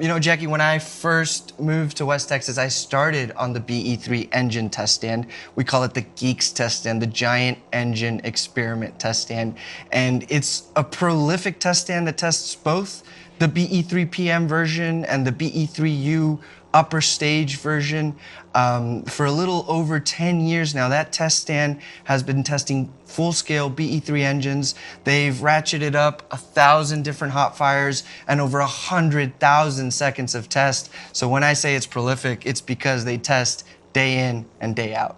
You know, Jackie, when I first moved to West Texas, I started on the BE-3 engine test stand. We call it the Geeks test stand, the Giant Engine Experiment test stand. And it's a prolific test stand that tests both the BE3PM version and the BE3U upper stage version for a little over 10 years now. That test stand has been testing full-scale BE3 engines. They've ratcheted up 1,000 different hot fires and over 100,000 seconds of test. So when I say it's prolific, it's because they test day in and day out.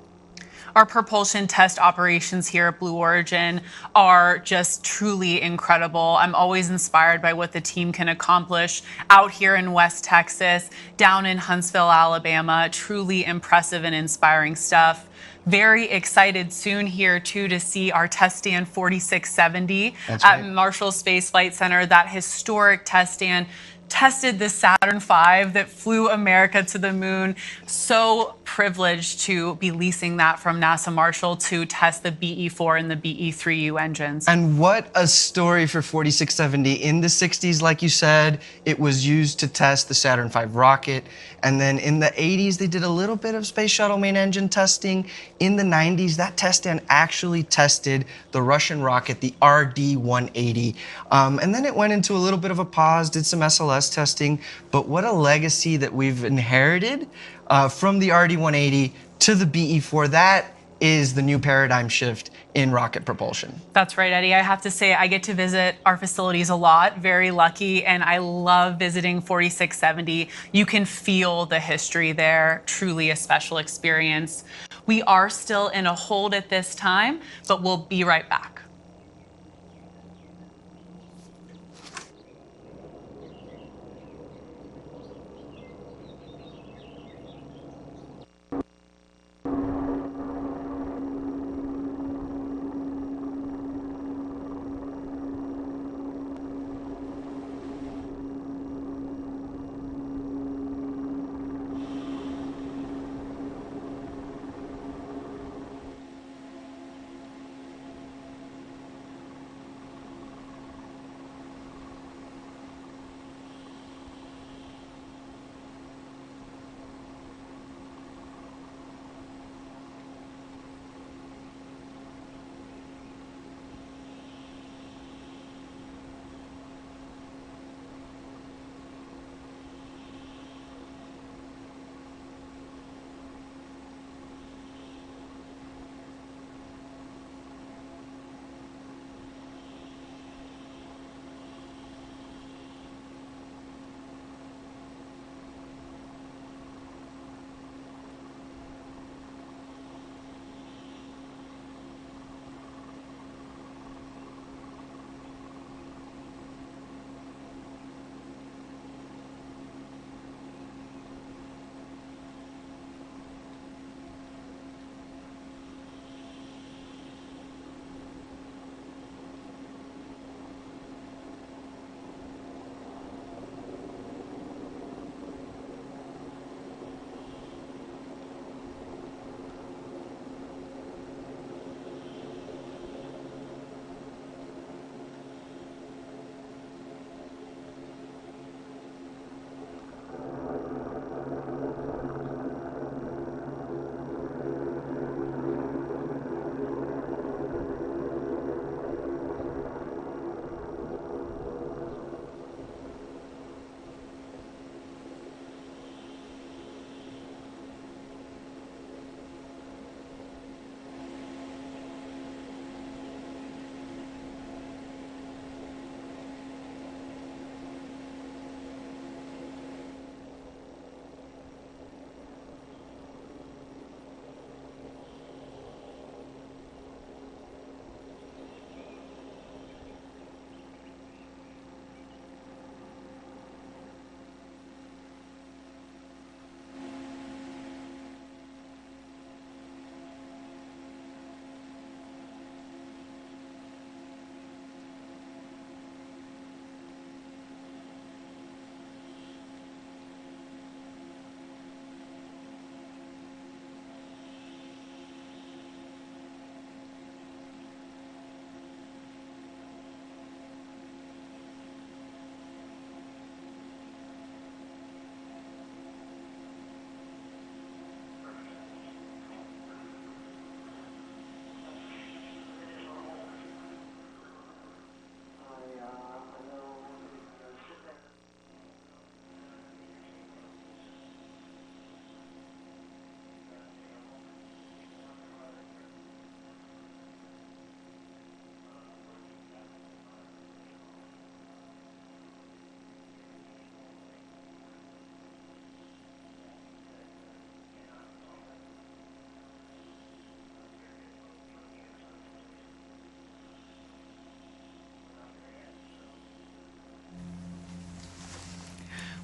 Our propulsion test operations here at Blue Origin are just truly incredible. I'm always inspired by what the team can accomplish out here in West Texas, down in Huntsville, Alabama. Truly impressive and inspiring stuff. Very excited soon here too to see our test stand 4670 at Marshall Space Flight Center. That historic test stand tested the Saturn V that flew America to the moon. So privileged to be leasing that from NASA Marshall to test the BE4 and the BE3U engines. And what a story for 4670. In the 60s, like you said, it was used to test the Saturn V rocket. And then in the 80s, they did a little bit of space shuttle main engine testing. In the 90s, that test stand actually tested the Russian rocket, the RD-180. And then it went into a little bit of a pause, did some SLS testing. But what a legacy that we've inherited from the RD-180 to the BE4. That is the new paradigm shift in rocket propulsion. That's right, Eddie. I have to say, I get to visit our facilities a lot, very lucky, and I love visiting 4670. You can feel the history there, truly a special experience. We are still in a hold at this time, but we'll be right back.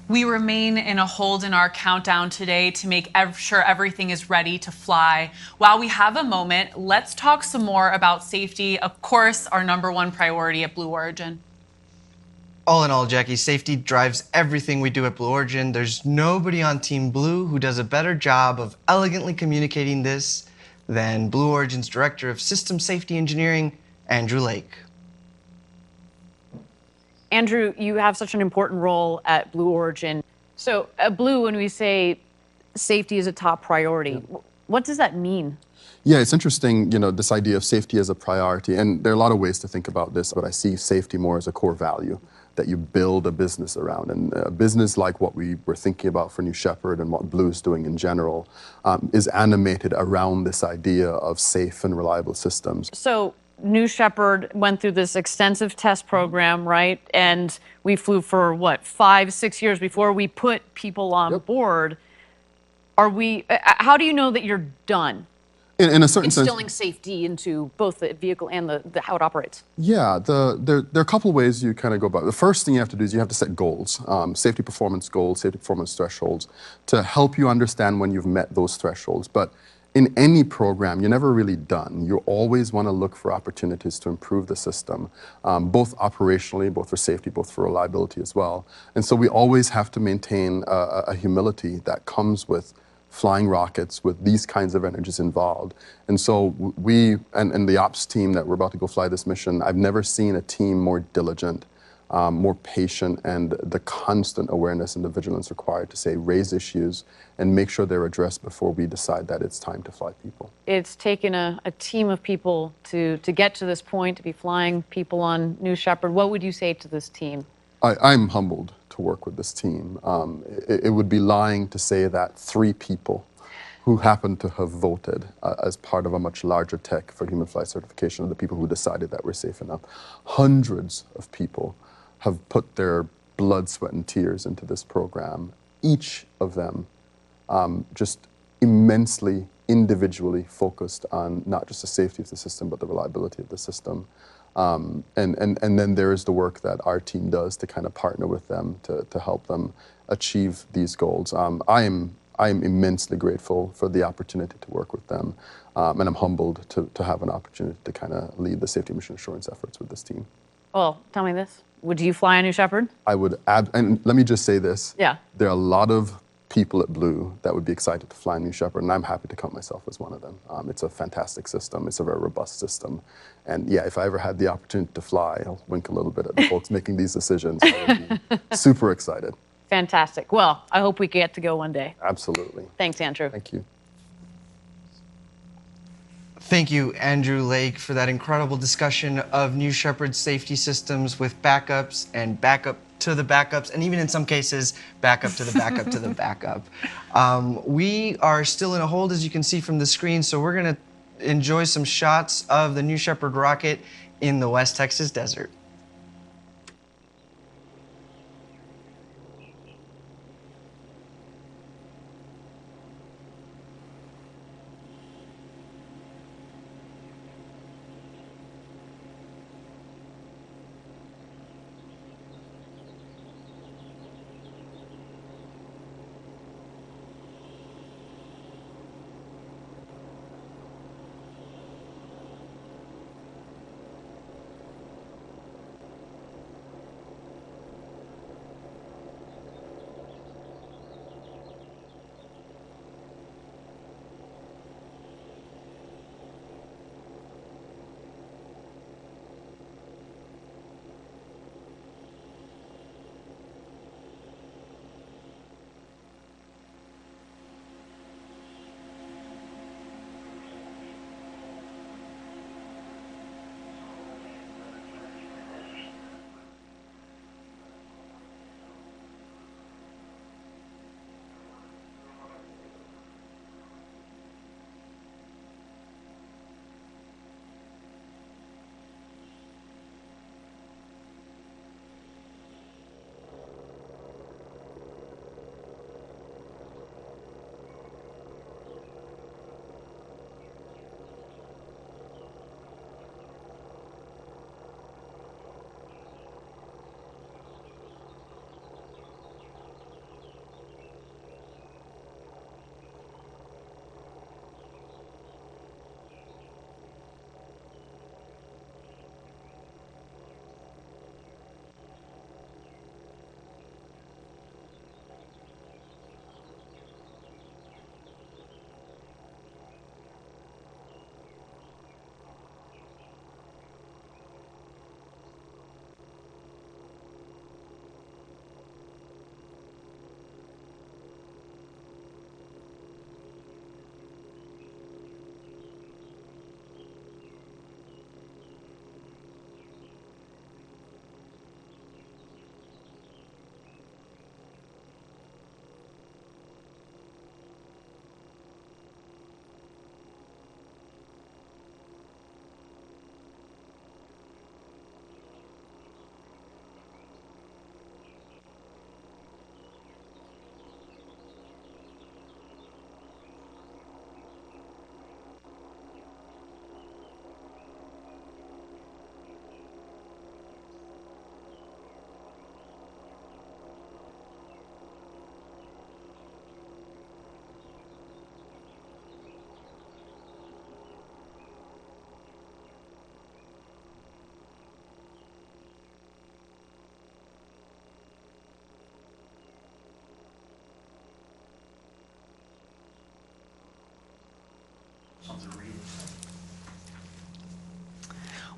We remain in a hold in our countdown today to make sure everything is ready to fly. While we have a moment, let's talk some more about safety, of course, our #1 priority at Blue Origin. All in all, Jackie, safety drives everything we do at Blue Origin. There's nobody on Team Blue who does a better job of elegantly communicating this than Blue Origin's Director of System Safety Engineering, Andrew Lake. Andrew, you have such an important role at Blue Origin. So at Blue, when we say safety is a top priority, what does that mean? Yeah, it's interesting, this idea of safety as a priority. And there are a lot of ways to think about this, but I see safety more as a core value that you build a business around. And a business like what we were thinking about for New Shepard and what Blue is doing in general is animated around this idea of safe and reliable systems. So New Shepard went through this extensive test program, right? And we flew for, 5-6 years before we put people on board. How do you know that you're done? In a certain sense, instilling safety into both the vehicle and the how it operates? Yeah, there are a couple of ways you kind of go about it. The first thing you have to do is you have to set goals, safety performance goals, safety performance thresholds, to help you understand when you've met those thresholds. But in any program, you're never really done. You always want to look for opportunities to improve the system, both operationally, both for safety, both for reliability as well. And so we always have to maintain a humility that comes with flying rockets with these kinds of energies involved. And so we, and the ops team that we're about to go fly this mission, I've never seen a team more diligent, more patient, and the constant awareness and the vigilance required to raise issues and make sure they're addressed before we decide that it's time to fly people. It's taken a team of people to get to this point, to be flying people on New Shepard. What would you say to this team? I'm humbled to work with this team. It would be lying to say that 3 people who happen to have voted as part of a much larger tech for human flight certification are the people who decided that we're safe enough. Hundreds of people have put their blood, sweat, and tears into this program. Each of them just immensely individually focused on not just the safety of the system, but the reliability of the system. And then there is the work that our team does to kind of partner with them to help them achieve these goals. I am immensely grateful for the opportunity to work with them, and I'm humbled to have an opportunity to kind of lead the safety mission assurance efforts with this team. Well, tell me this. Would you fly on New Shepard? I would, and let me just say this. Yeah. There are a lot of people at Blue that would be excited to fly New Shepard, and I'm happy to count myself as one of them. It's a fantastic system. It's a very robust system. And yeah, if I ever had the opportunity to fly, I'll wink a little bit at the folks making these decisions. I would be super excited. Fantastic. Well, I hope we get to go one day. Absolutely. Thanks, Andrew. Thank you. Thank you, Andrew Lake, for that incredible discussion of New Shepard's safety systems with backups and backup to the backups, and even in some cases, backup to the backup to the backup. We are still in a hold, as you can see from the screen, so we're going to enjoy some shots of the New Shepard rocket in the West Texas desert.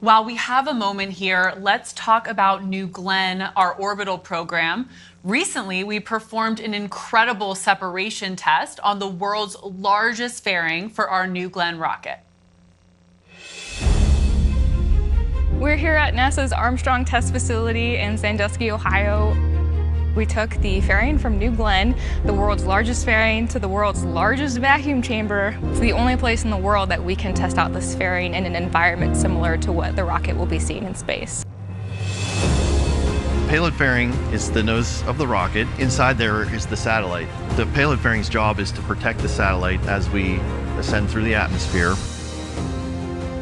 While we have a moment here, let's talk about New Glenn, our orbital program. Recently, we performed an incredible separation test on the world's largest fairing for our New Glenn rocket. We're here at NASA's Armstrong Test Facility in Sandusky, Ohio. We took the fairing from New Glenn, the world's largest fairing, to the world's largest vacuum chamber. It's the only place in the world that we can test out this fairing in an environment similar to what the rocket will be seeing in space. Payload fairing is the nose of the rocket. Inside there is the satellite. The payload fairing's job is to protect the satellite as we ascend through the atmosphere.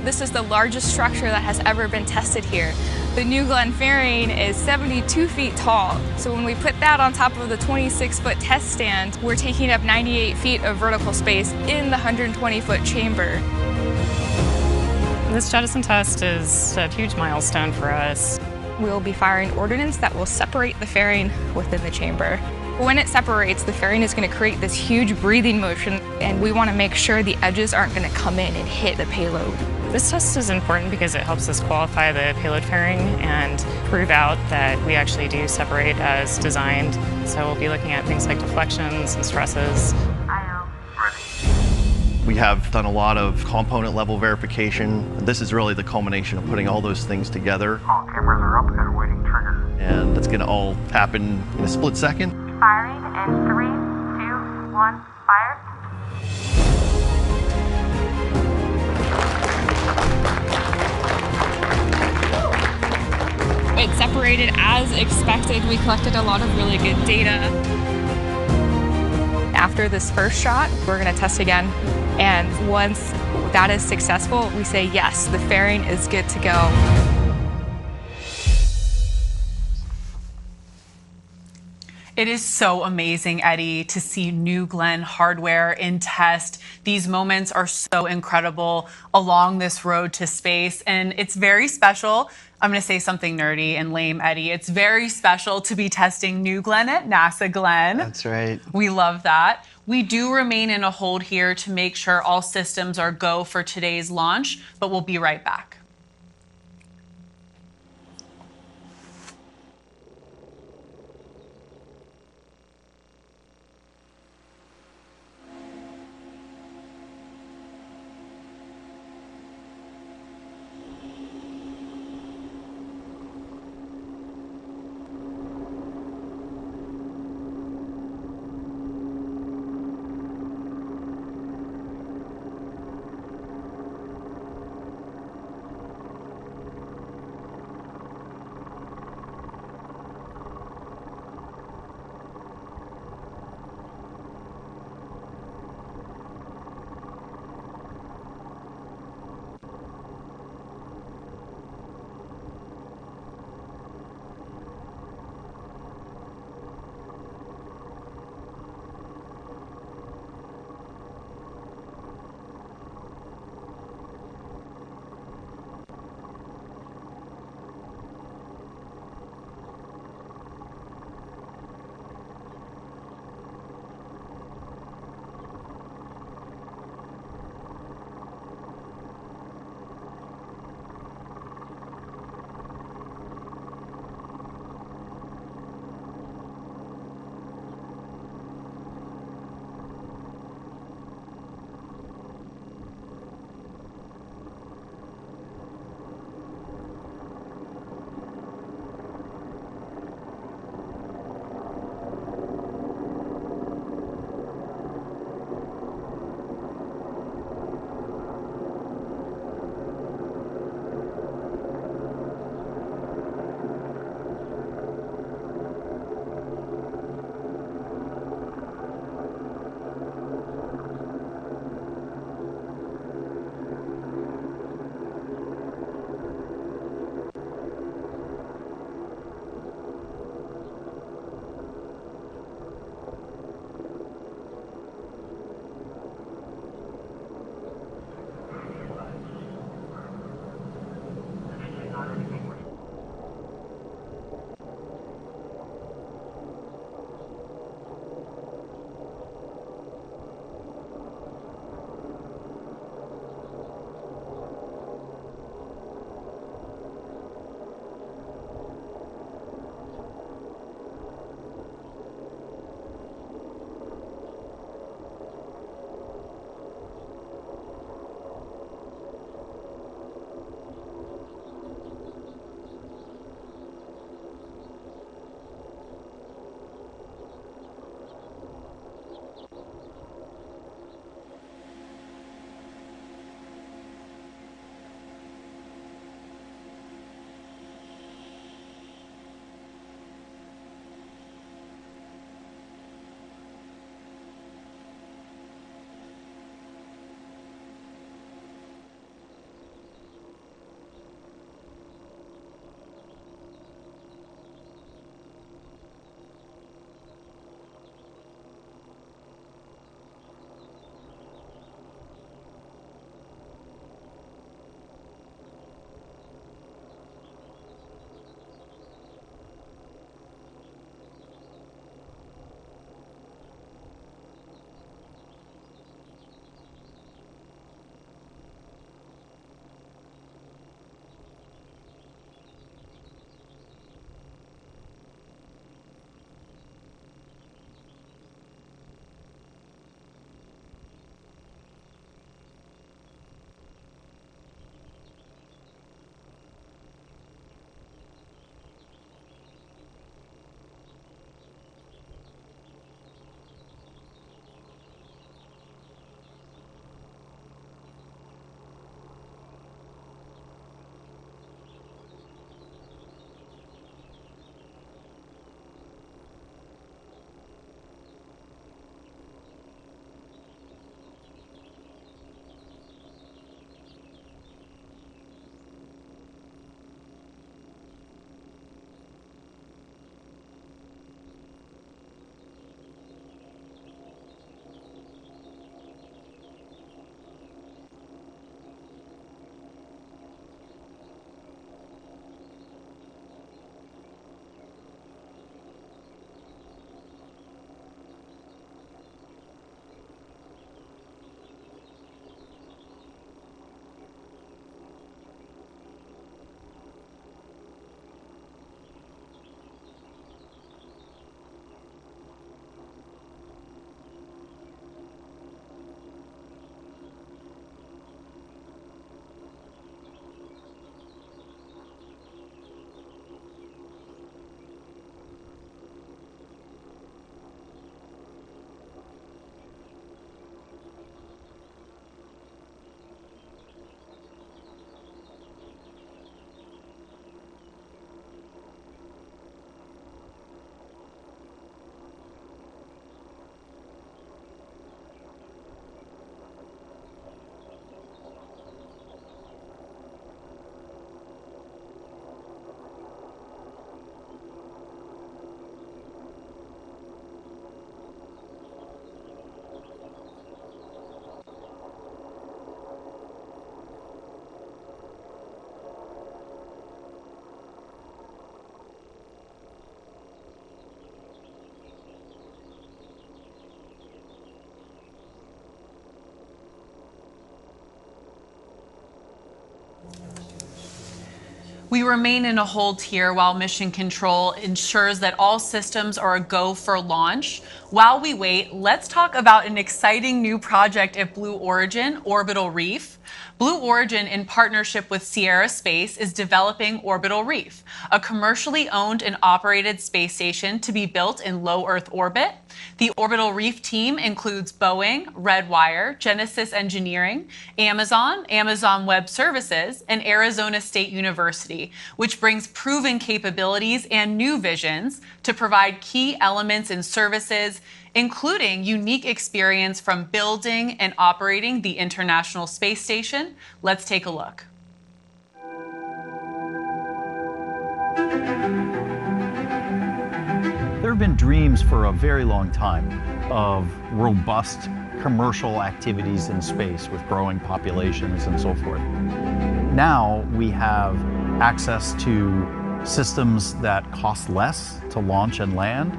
This is the largest structure that has ever been tested here. The New Glenn fairing is 72 feet tall. So when we put that on top of the 26-foot test stand, we're taking up 98 feet of vertical space in the 120-foot chamber. This jettison test is a huge milestone for us. We'll be firing ordnance that will separate the fairing within the chamber. When it separates, the fairing is going to create this huge breathing motion, and we want to make sure the edges aren't going to come in and hit the payload. This test is important because it helps us qualify the payload fairing and prove out that we actually do separate as designed. So we'll be looking at things like deflections and stresses. We have done a lot of component level verification. This is really the culmination of putting all those things together. All cameras are up and awaiting trigger. And it's going to all happen in a split second. Firing in 3, 2, 1, fire. It separated as expected. We collected a lot of really good data. After this first shot, we're going to test again. And once that is successful, we say, yes, the fairing is good to go. It is so amazing, Eddie, to see New Glenn hardware in test. These moments are so incredible along this road to space, and it's very special. I'm going to say something nerdy and lame, Eddie. It's very special to be testing New Glenn at NASA Glenn. That's right. We love that. We do remain in a hold here to make sure all systems are go for today's launch, but we'll be right back. We remain in a hold here while Mission Control ensures that all systems are a go for launch. While we wait, let's talk about an exciting new project at Blue Origin, Orbital Reef. Blue Origin, in partnership with Sierra Space, is developing Orbital Reef, a commercially owned and operated space station to be built in low Earth orbit. The Orbital Reef team includes Boeing, Redwire, Genesis Engineering, Amazon, Amazon Web Services, and Arizona State University, which brings proven capabilities and new visions to provide key elements and services, including unique experience from building and operating the International Space Station. Let's take a look. There have been dreams for a very long time of robust commercial activities in space with growing populations and so forth. Now we have access to systems that cost less to launch and land,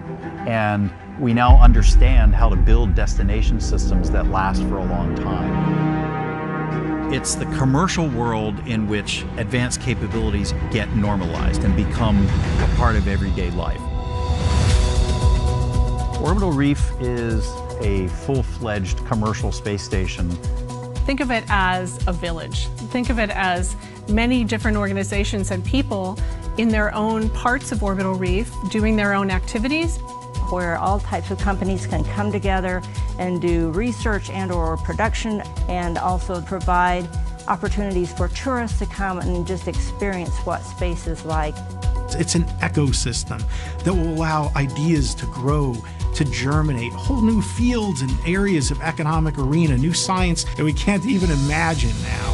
and we now understand how to build destination systems that last for a long time. It's the commercial world in which advanced capabilities get normalized and become a part of everyday life. Orbital Reef is a full-fledged commercial space station. Think of it as a village. Think of it as many different organizations and people in their own parts of Orbital Reef doing their own activities, where all types of companies can come together and do research and/or production, and also provide opportunities for tourists to come and just experience what space is like. It's an ecosystem that will allow ideas to grow, to germinate, whole new fields and areas of economic arena, new science that we can't even imagine now.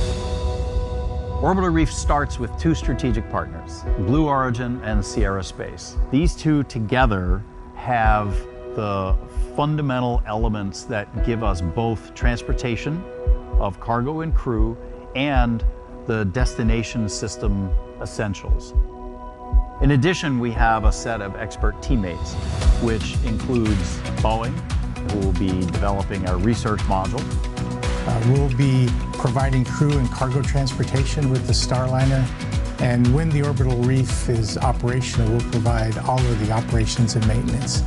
Orbital Reef starts with two strategic partners, Blue Origin and Sierra Space. These two together have the fundamental elements that give us both transportation of cargo and crew and the destination system essentials. In addition, we have a set of expert teammates, which includes Boeing, who will be developing our research module. We'll be providing crew and cargo transportation with the Starliner, and when the Orbital Reef is operational, we'll provide all of the operations and maintenance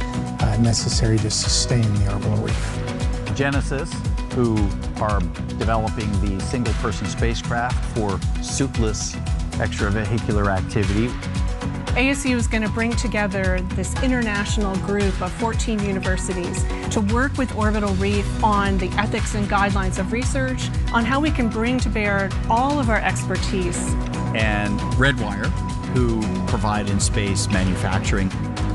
necessary to sustain the Orbital Reef. Genesis, who are developing the single-person spacecraft for suitless extravehicular activity. ASU is going to bring together this international group of 14 universities to work with Orbital Reef on the ethics and guidelines of research, on how we can bring to bear all of our expertise. And Redwire, who provide in-space manufacturing.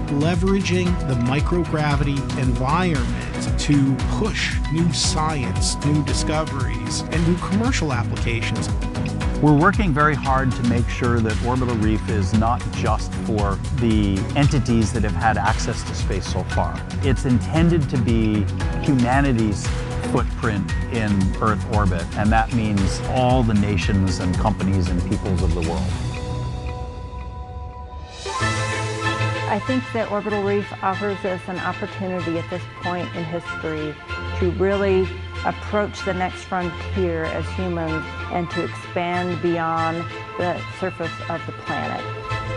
Leveraging the microgravity environment to push new science, new discoveries, and new commercial applications. We're working very hard to make sure that Orbital Reef is not just for the entities that have had access to space so far. It's intended to be humanity's footprint in Earth orbit, and that means all the nations and companies and peoples of the world. I think that Orbital Reef offers us an opportunity at this point in history to really approach the next frontier as humans and to expand beyond the surface of the planet.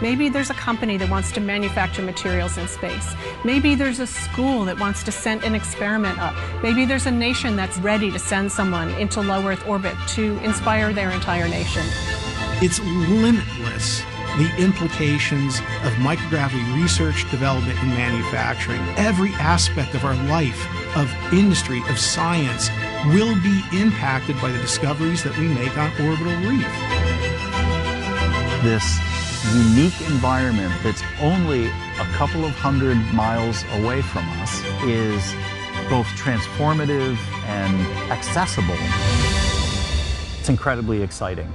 Maybe there's a company that wants to manufacture materials in space. Maybe there's a school that wants to send an experiment up. Maybe there's a nation that's ready to send someone into low Earth orbit to inspire their entire nation. It's limitless, the implications of microgravity research, development, and manufacturing. Every aspect of our life, of industry, of science, will be impacted by the discoveries that we make on Orbital Reef. This unique environment that's only a couple of hundred miles away from us is both transformative and accessible. It's incredibly exciting.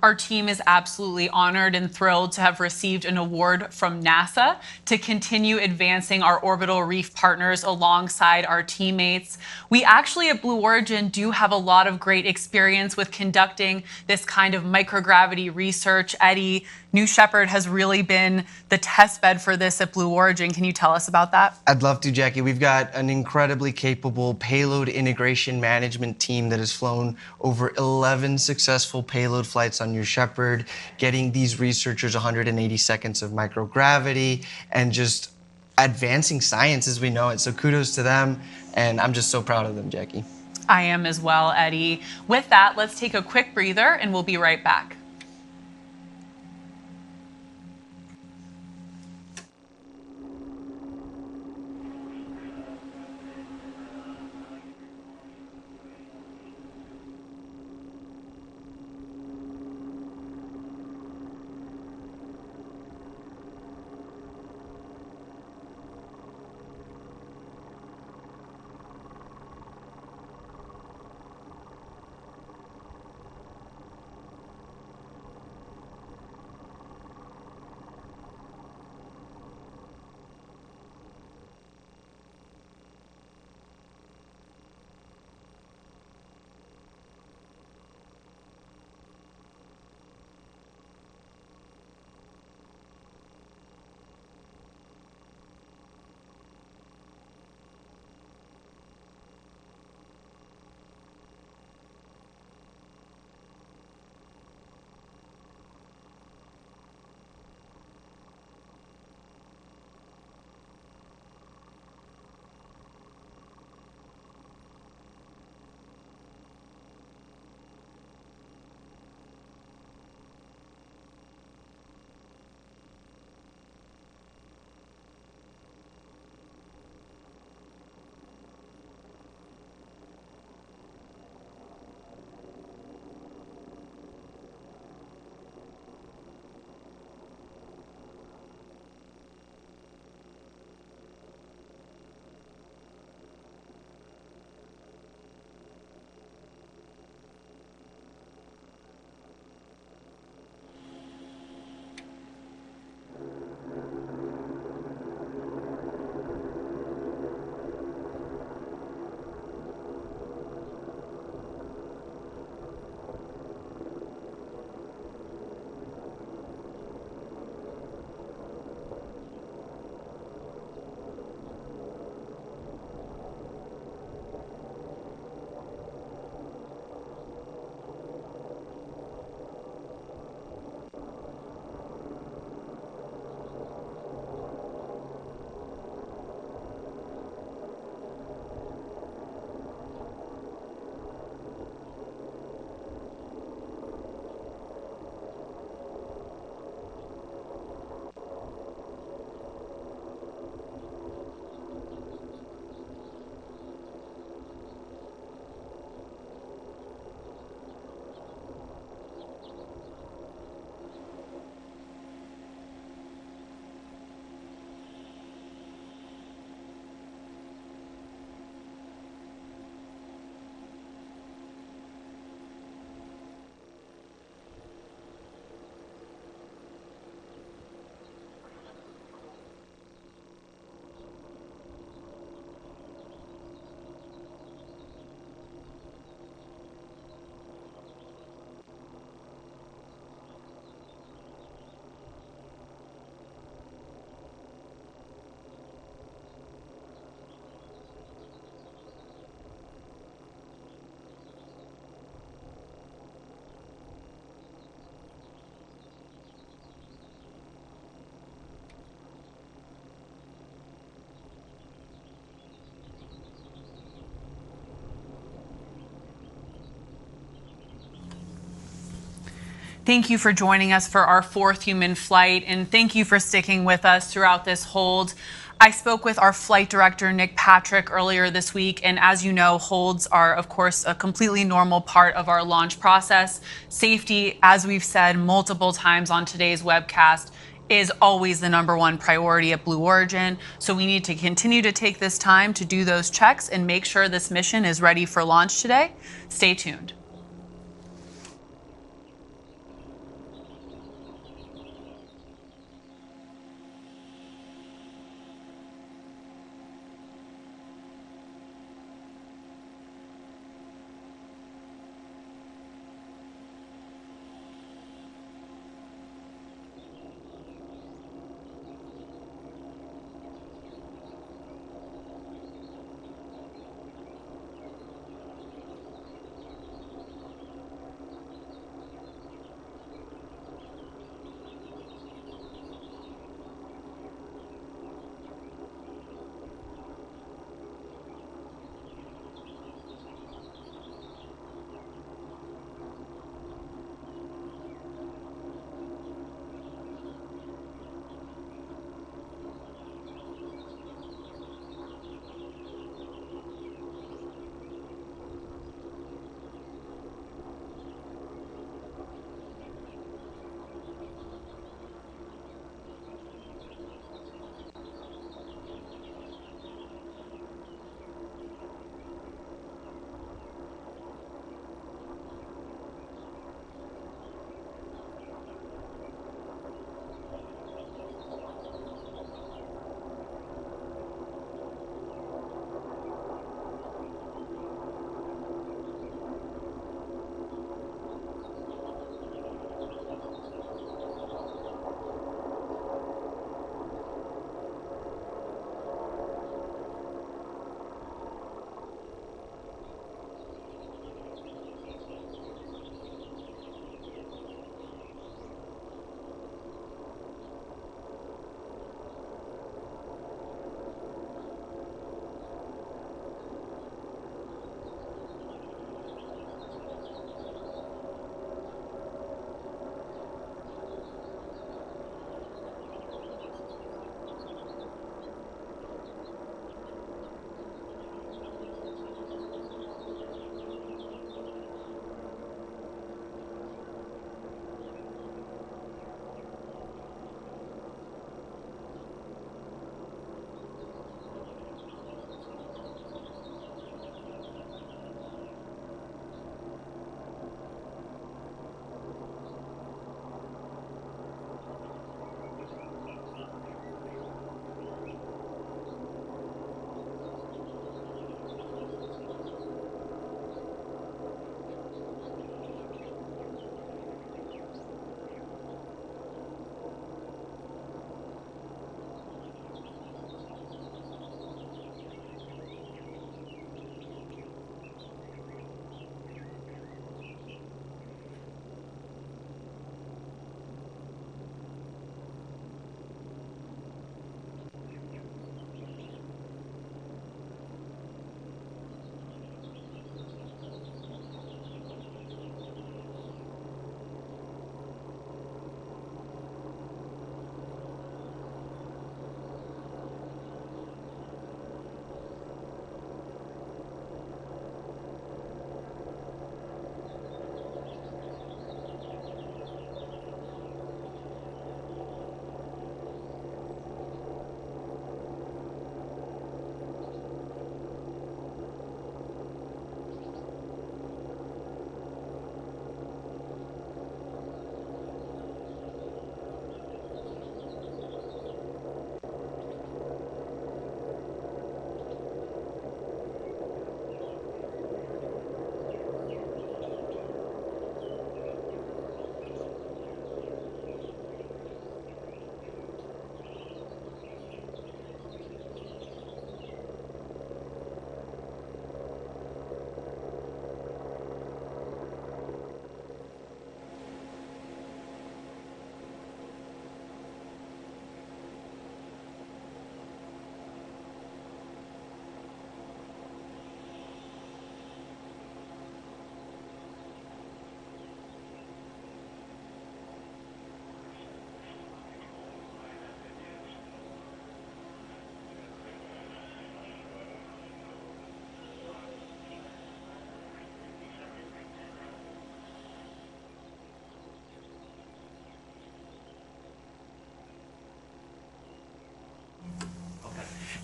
Our team is absolutely honored and thrilled to have received an award from NASA to continue advancing our orbital reef partners alongside our teammates. We actually at Blue Origin do have a lot of great experience with conducting this kind of microgravity research. Eddie, New Shepard has really been the test bed for this at Blue Origin. Can you tell us about that? I'd love to, Jackie. We've got an incredibly capable payload integration management team that has flown over 11 successful payload flights on New Shepard, getting these researchers 180 seconds of microgravity and just advancing science as we know it. So kudos to them, and I'm just so proud of them, Jackie. I am as well, Eddie. With that, let's take a quick breather and we'll be right back. Thank you for joining us for our fourth human flight, and thank you for sticking with us throughout this hold. I spoke with our flight director, Nick Patrick, earlier this week, and as you know, holds are, of course, a completely normal part of our launch process. Safety, as we've said multiple times on today's webcast, is always the #1 priority at Blue Origin, so we need to continue to take this time to do those checks and make sure this mission is ready for launch today. Stay tuned.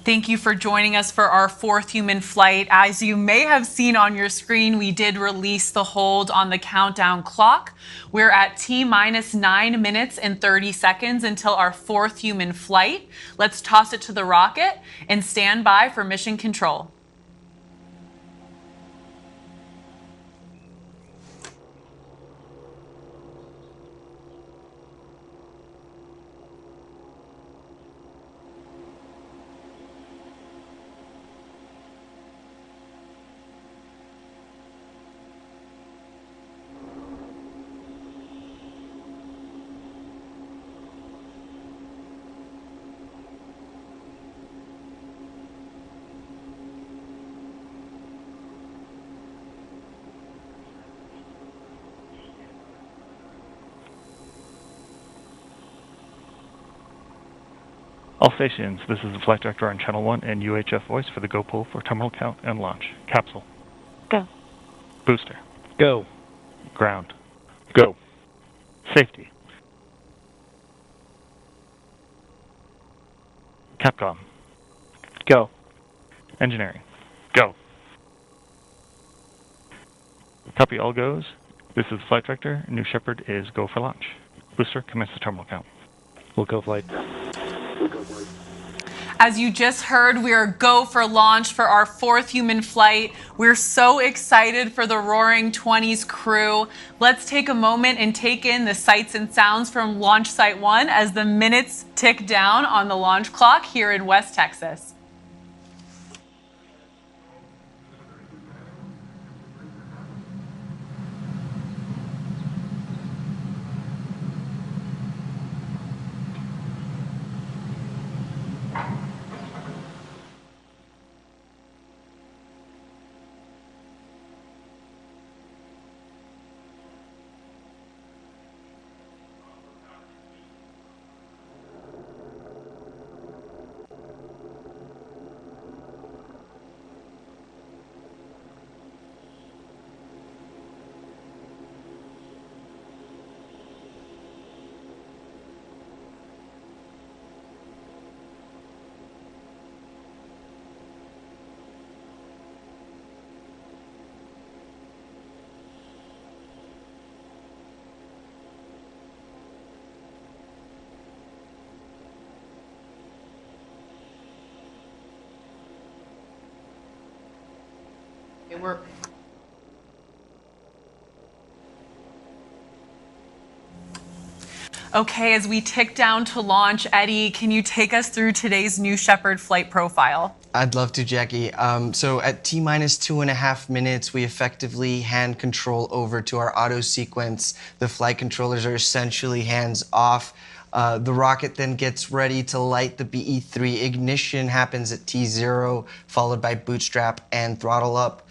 Thank you for joining us for our fourth human flight. As you may have seen on your screen, we did release the hold on the countdown clock. We're at T-minus 9 minutes and 30 seconds until our fourth human flight. Let's toss it to the rocket and stand by for mission control. All stations, this is the flight director on Channel 1 and UHF voice for the go pull for terminal count and launch. Capsule. Go. Booster. Go. Ground. Go. Safety. Capcom. Go. Engineering. Go. Copy all goes. This is flight director. New Shepard is go for launch. Booster, commence the terminal count. We'll go flight. As you just heard, we are go for launch for our fourth human flight. We're so excited for the Roaring 20s crew. Let's take a moment and take in the sights and sounds from Launch Site 1 as the minutes tick down on the launch clock here in West Texas. Okay, as we tick down to launch, Eddie, can you take us through today's New Shepard flight profile? I'd love to, Jackie. So at T-minus 2.5 minutes, we effectively hand control over to our auto sequence. The flight controllers are essentially hands off. The rocket then gets ready to light the BE-3. Ignition happens at T0, followed by bootstrap and throttle up.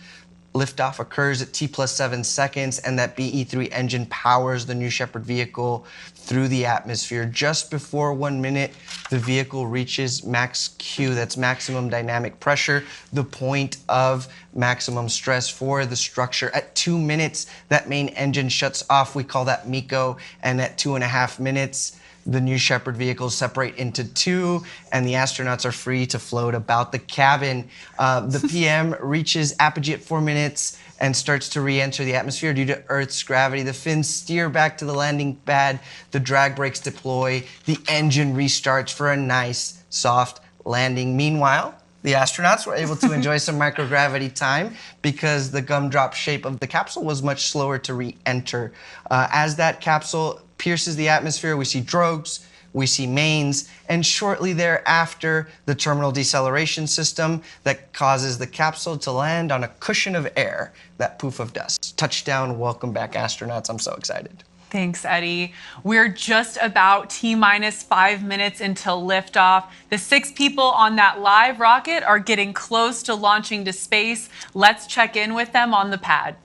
Liftoff occurs at T+7 seconds, and that BE-3 engine powers the New Shepard vehicle through the atmosphere. Just before 1 minute, the vehicle reaches max Q, that's maximum dynamic pressure, the point of maximum stress for the structure. At 2 minutes, that main engine shuts off. We call that MECO, and at 2.5 minutes, the New Shepard vehicles separate into two, and the astronauts are free to float about the cabin. The PM reaches apogee at 4 minutes and starts to re-enter the atmosphere due to Earth's gravity. The fins steer back to the landing pad. The drag brakes deploy. The engine restarts for a nice, soft landing. Meanwhile, the astronauts were able to enjoy some microgravity time because the gumdrop shape of the capsule was much slower to re-enter. As that capsule pierces the atmosphere, we see drogues, we see mains, and shortly thereafter, the terminal deceleration system that causes the capsule to land on a cushion of air, that poof of dust. Touchdown, welcome back, astronauts. I'm so excited. Thanks, Eddie. We're just about T-minus 5 minutes until liftoff. The 6 people on that live rocket are getting close to launching to space. Let's check in with them on the pad.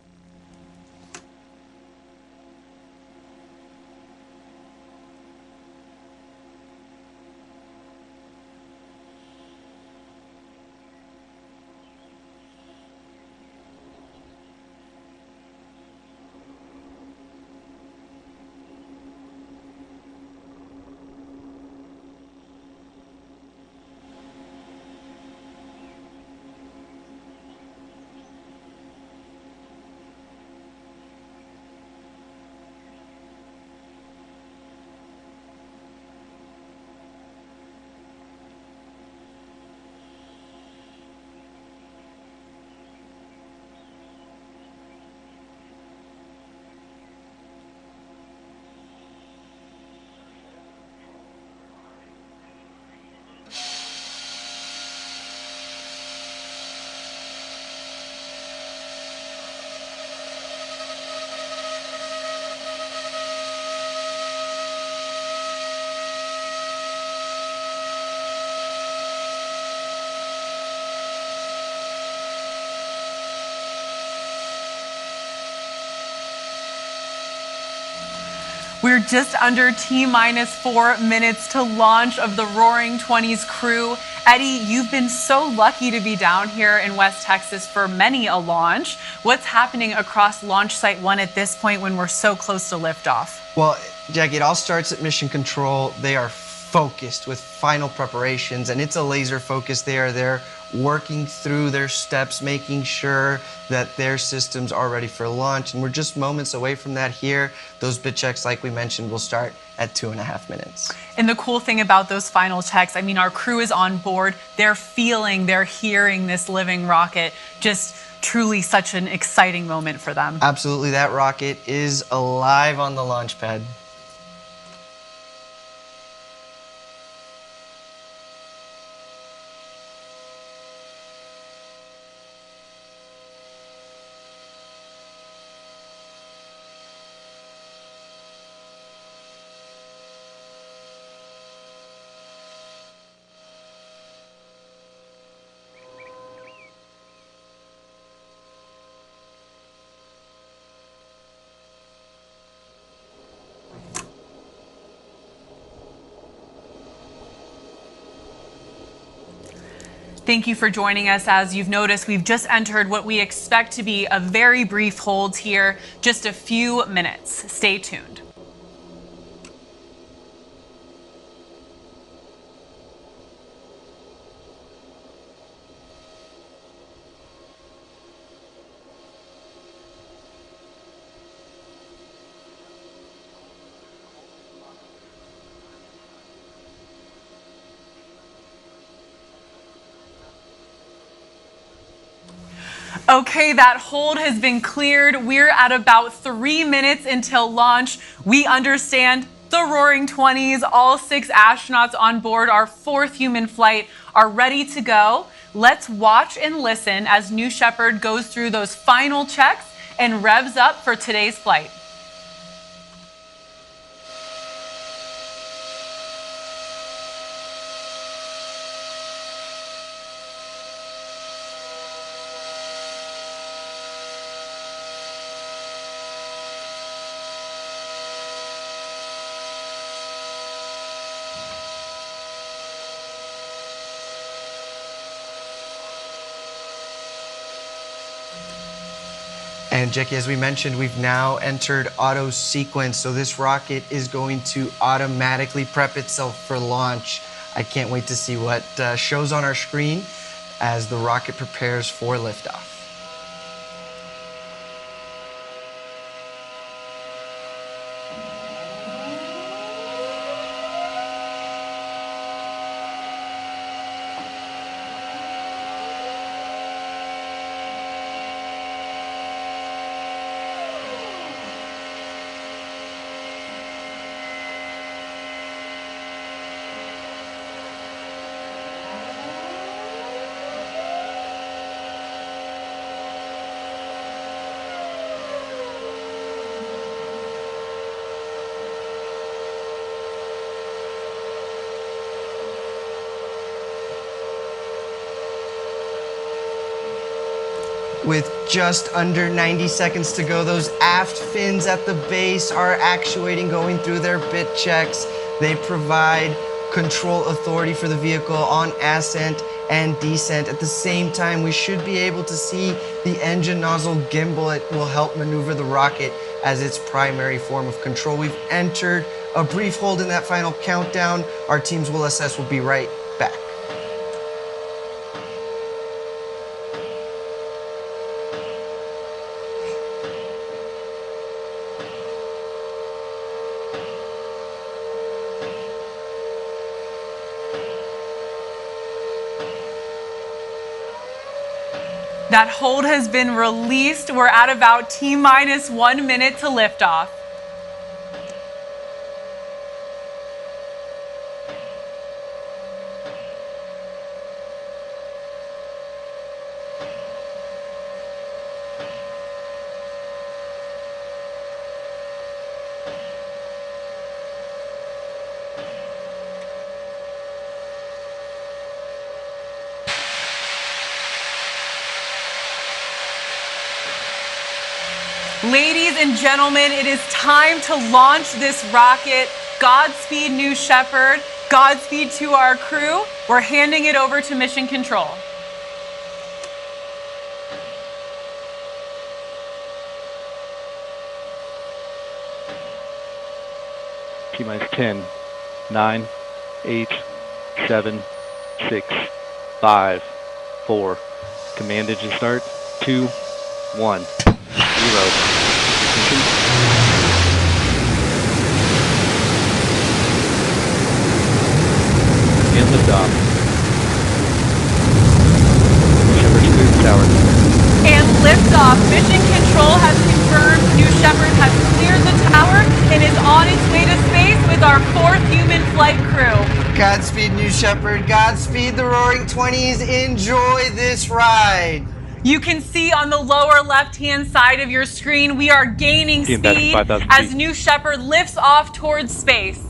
We're just under T-minus 4 minutes to launch of the Roaring 20s crew. Eddie, you've been so lucky to be down here in West Texas for many a launch. What's happening across Launch Site 1 at this point when we're so close to liftoff? Well, Jackie, it all starts at Mission Control. They are focused with final preparations, and it's a laser focus. They are there working through their steps, making sure that their systems are ready for launch. And we're just moments away from that here. Those bit checks, like we mentioned, will start at 2.5 minutes. And the cool thing about those final checks, I mean, our crew is on board. They're feeling, they're hearing this living rocket. Just truly such an exciting moment for them. Absolutely, that rocket is alive on the launch pad. Thank you for joining us. As you've noticed, we've just entered what we expect to be a very brief hold here, just a few minutes. Stay tuned. Okay, that hold has been cleared. We're at about 3 minutes until launch. We understand the Roaring 20s, all 6 astronauts on board our 4th human flight are ready to go. Let's watch and listen as New Shepard goes through those final checks and revs up for today's flight. And Jackie, as we mentioned, we've now entered auto sequence, so this rocket is going to automatically prep itself for launch. I can't wait to see what shows on our screen as the rocket prepares for liftoff. With just under 90 seconds to go, those aft fins at the base are actuating, going through their bit checks. They provide control authority for the vehicle on ascent and descent. At the same time, we should be able to see the engine nozzle gimbal. It will help maneuver the rocket as its primary form of control. We've entered a brief hold in that final countdown. Our teams will assess. We'll be right back. That hold has been released. We're at about T-minus 1 minute to liftoff. Ladies and gentlemen, it is time to launch this rocket. Godspeed, New Shepard. Godspeed to our crew. We're handing it over to Mission Control. T-minus 10, 9, 8, 7, 6, 5, 4. Command engine start. 2, 1, 0. And lift off. Shepard smooth tower. And liftoff. Mission Control has confirmed New Shepard has cleared the tower and is on its way to space with our 4th human flight crew. Godspeed, New Shepard. Godspeed, the Roaring 20s. Enjoy this ride. You can see on the lower left-hand side of your screen, we are gaining speed as New Shepard lifts off towards space.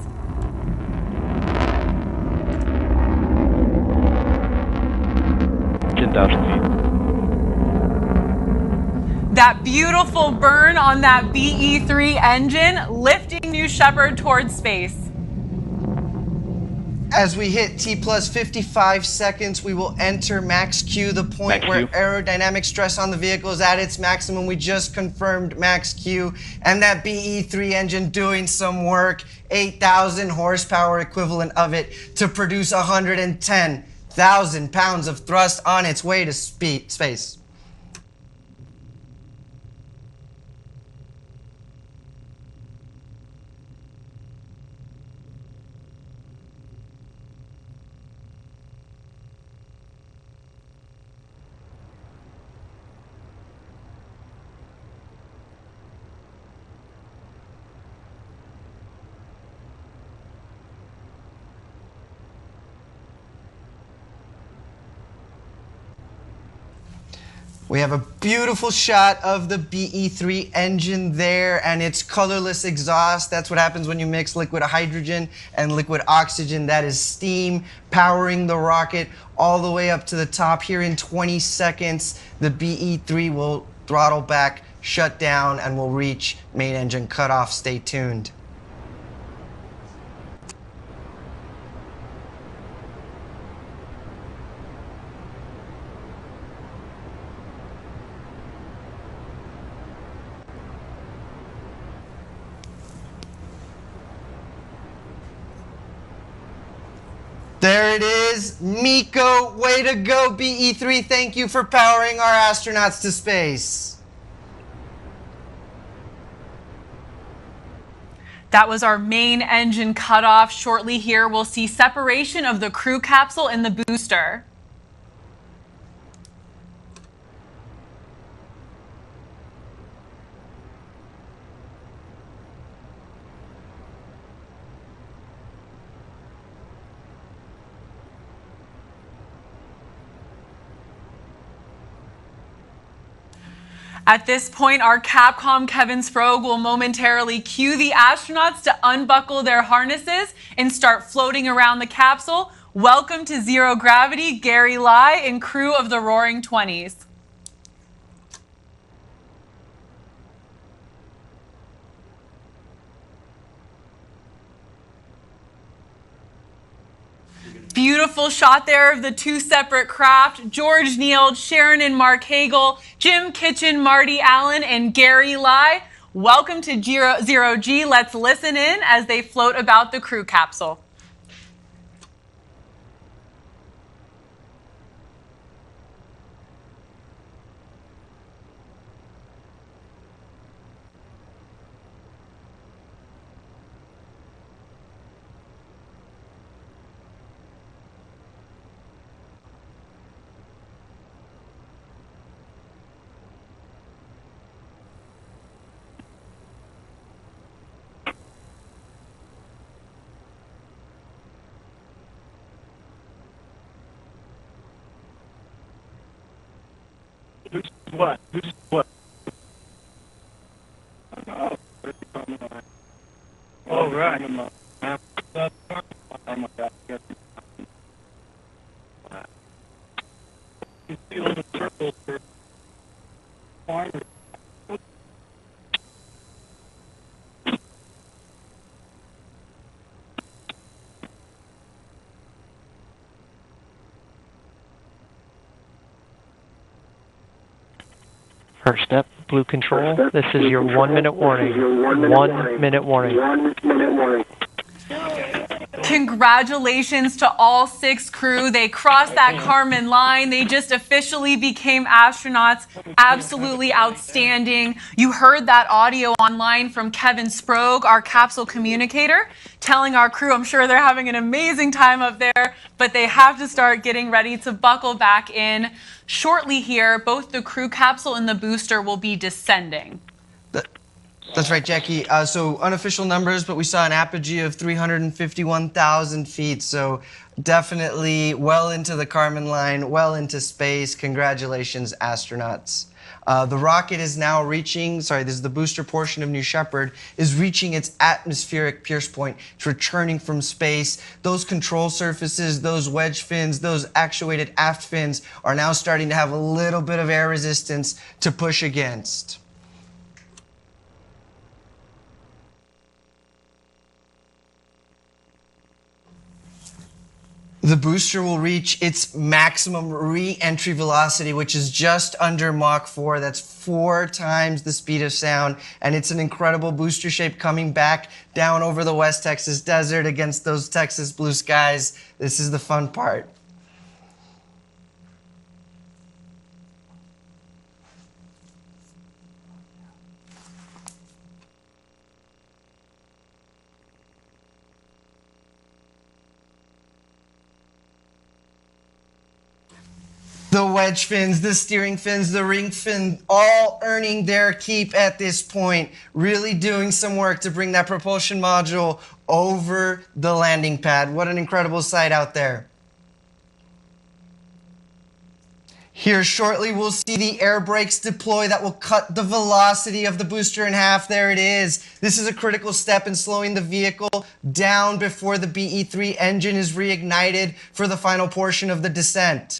That beautiful burn on that BE-3 engine, lifting New Shepard towards space. As we hit T plus 55 seconds, we will enter max Q, the point where aerodynamic stress on the vehicle is at its maximum. We just confirmed max Q, and that BE-3 engine doing some work, 8,000 horsepower equivalent of it to produce 110,000 pounds of thrust on its way to space. We have a beautiful shot of the BE-3 engine there and its colorless exhaust. That's what happens when you mix liquid hydrogen and liquid oxygen. That is steam powering the rocket all the way up to the top. Here in 20 seconds, the BE-3 will throttle back, shut down, and will reach main engine cutoff. Stay tuned. There it is. Miko, way to go, BE-3. Thank you for powering our astronauts to space. That was our main engine cutoff. Shortly here, we'll see separation of the crew capsule and the booster. At this point, our Capcom Kevin Sprague will momentarily cue the astronauts to unbuckle their harnesses and start floating around the capsule. Welcome to Zero Gravity, Gary Lai and crew of the Roaring 20s. Beautiful shot there of the two separate craft. George Neal, Sharon and Mark Hagel, Jim Kitchen, Marty Allen, and Gary Lai. Welcome to Zero G. Let's listen in as they float about the crew capsule. What? What? All right. First step, Blue Control. This is your 1 minute warning. 1 minute warning. Congratulations to all 6 crew. They crossed that Kármán line. They just officially became astronauts. Absolutely outstanding. You heard that audio online from Kevin Sprague, our capsule communicator, telling our crew, I'm sure they're having an amazing time up there, but they have to start getting ready to buckle back in. Shortly here, both the crew capsule and the booster will be descending. That's right, Jackie. So unofficial numbers, but we saw an apogee of 351,000 feet. So definitely well into the Kármán line, well into space. Congratulations, astronauts. The rocket is now reaching, this is the booster portion of New Shepard, is reaching its atmospheric pierce point. It's returning from space. Those control surfaces, those wedge fins, those actuated aft fins are now starting to have a little bit of air resistance to push against. The booster will reach its maximum re-entry velocity, which is just under Mach 4. That's 4 times the speed of sound. And it's an incredible booster shape coming back down over the West Texas desert against those Texas blue skies. This is the fun part. The wedge fins, the steering fins, the ring fin, all earning their keep at this point. Really doing some work to bring that propulsion module over the landing pad. What an incredible sight out there. Here shortly, we'll see the air brakes deploy that will cut the velocity of the booster in half. There it is. This is a critical step in slowing the vehicle down before the BE-3 engine is reignited for the final portion of the descent.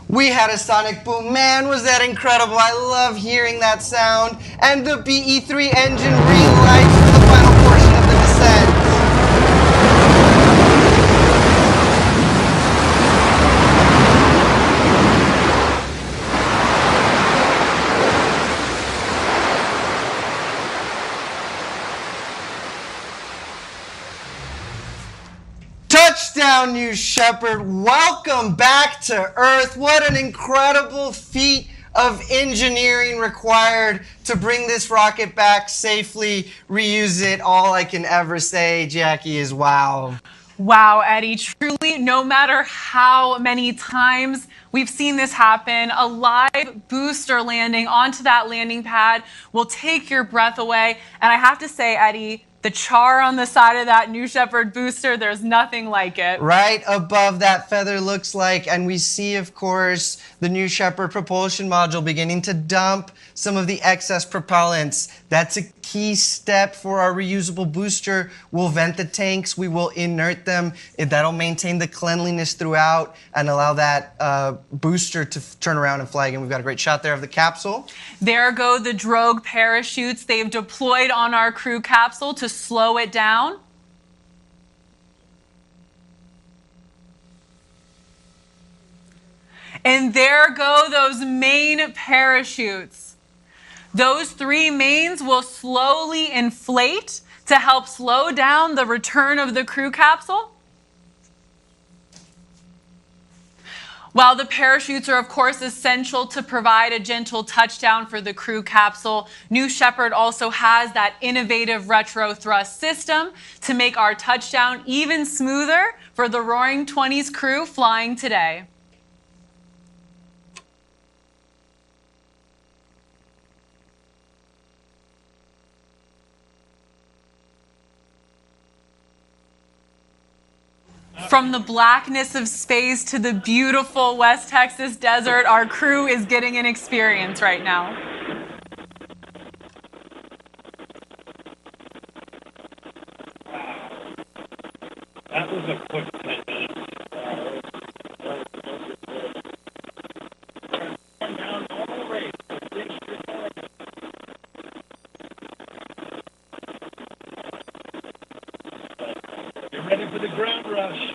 We had a sonic boom. Man, was that incredible. I love hearing that sound. And the BE-3 engine relights for the final portion of the descent. Touchdown, New Shepard. Welcome back to Earth. What an incredible feat of engineering required to bring this rocket back safely, reuse it. All I can ever say, Jackie, is wow. Wow, Eddie, truly, no matter how many times we've seen this happen, a live booster landing onto that landing pad will take your breath away. And I have to say, Eddie, the char on the side of that New Shepard booster, there's nothing like it. Right above that feather looks like, and we see, of course, the New Shepard propulsion module beginning to dump some of the excess propellants. That's a key step for our reusable booster. We'll vent the tanks, we will inert them. That'll maintain the cleanliness throughout and allow that booster to turn around and fly again. We've got a great shot there of the capsule. There go the drogue parachutes they've deployed on our crew capsule to slow it down. And there go those main parachutes. Those 3 mains will slowly inflate to help slow down the return of the crew capsule. While the parachutes are, of course, essential to provide a gentle touchdown for the crew capsule, New Shepard also has that innovative retro thrust system to make our touchdown even smoother for the Roaring 20s crew flying today. From the blackness of space to the beautiful West Texas desert, our crew is getting an experience right now. That was a quick 10 minutes. Get ready for the ground rush.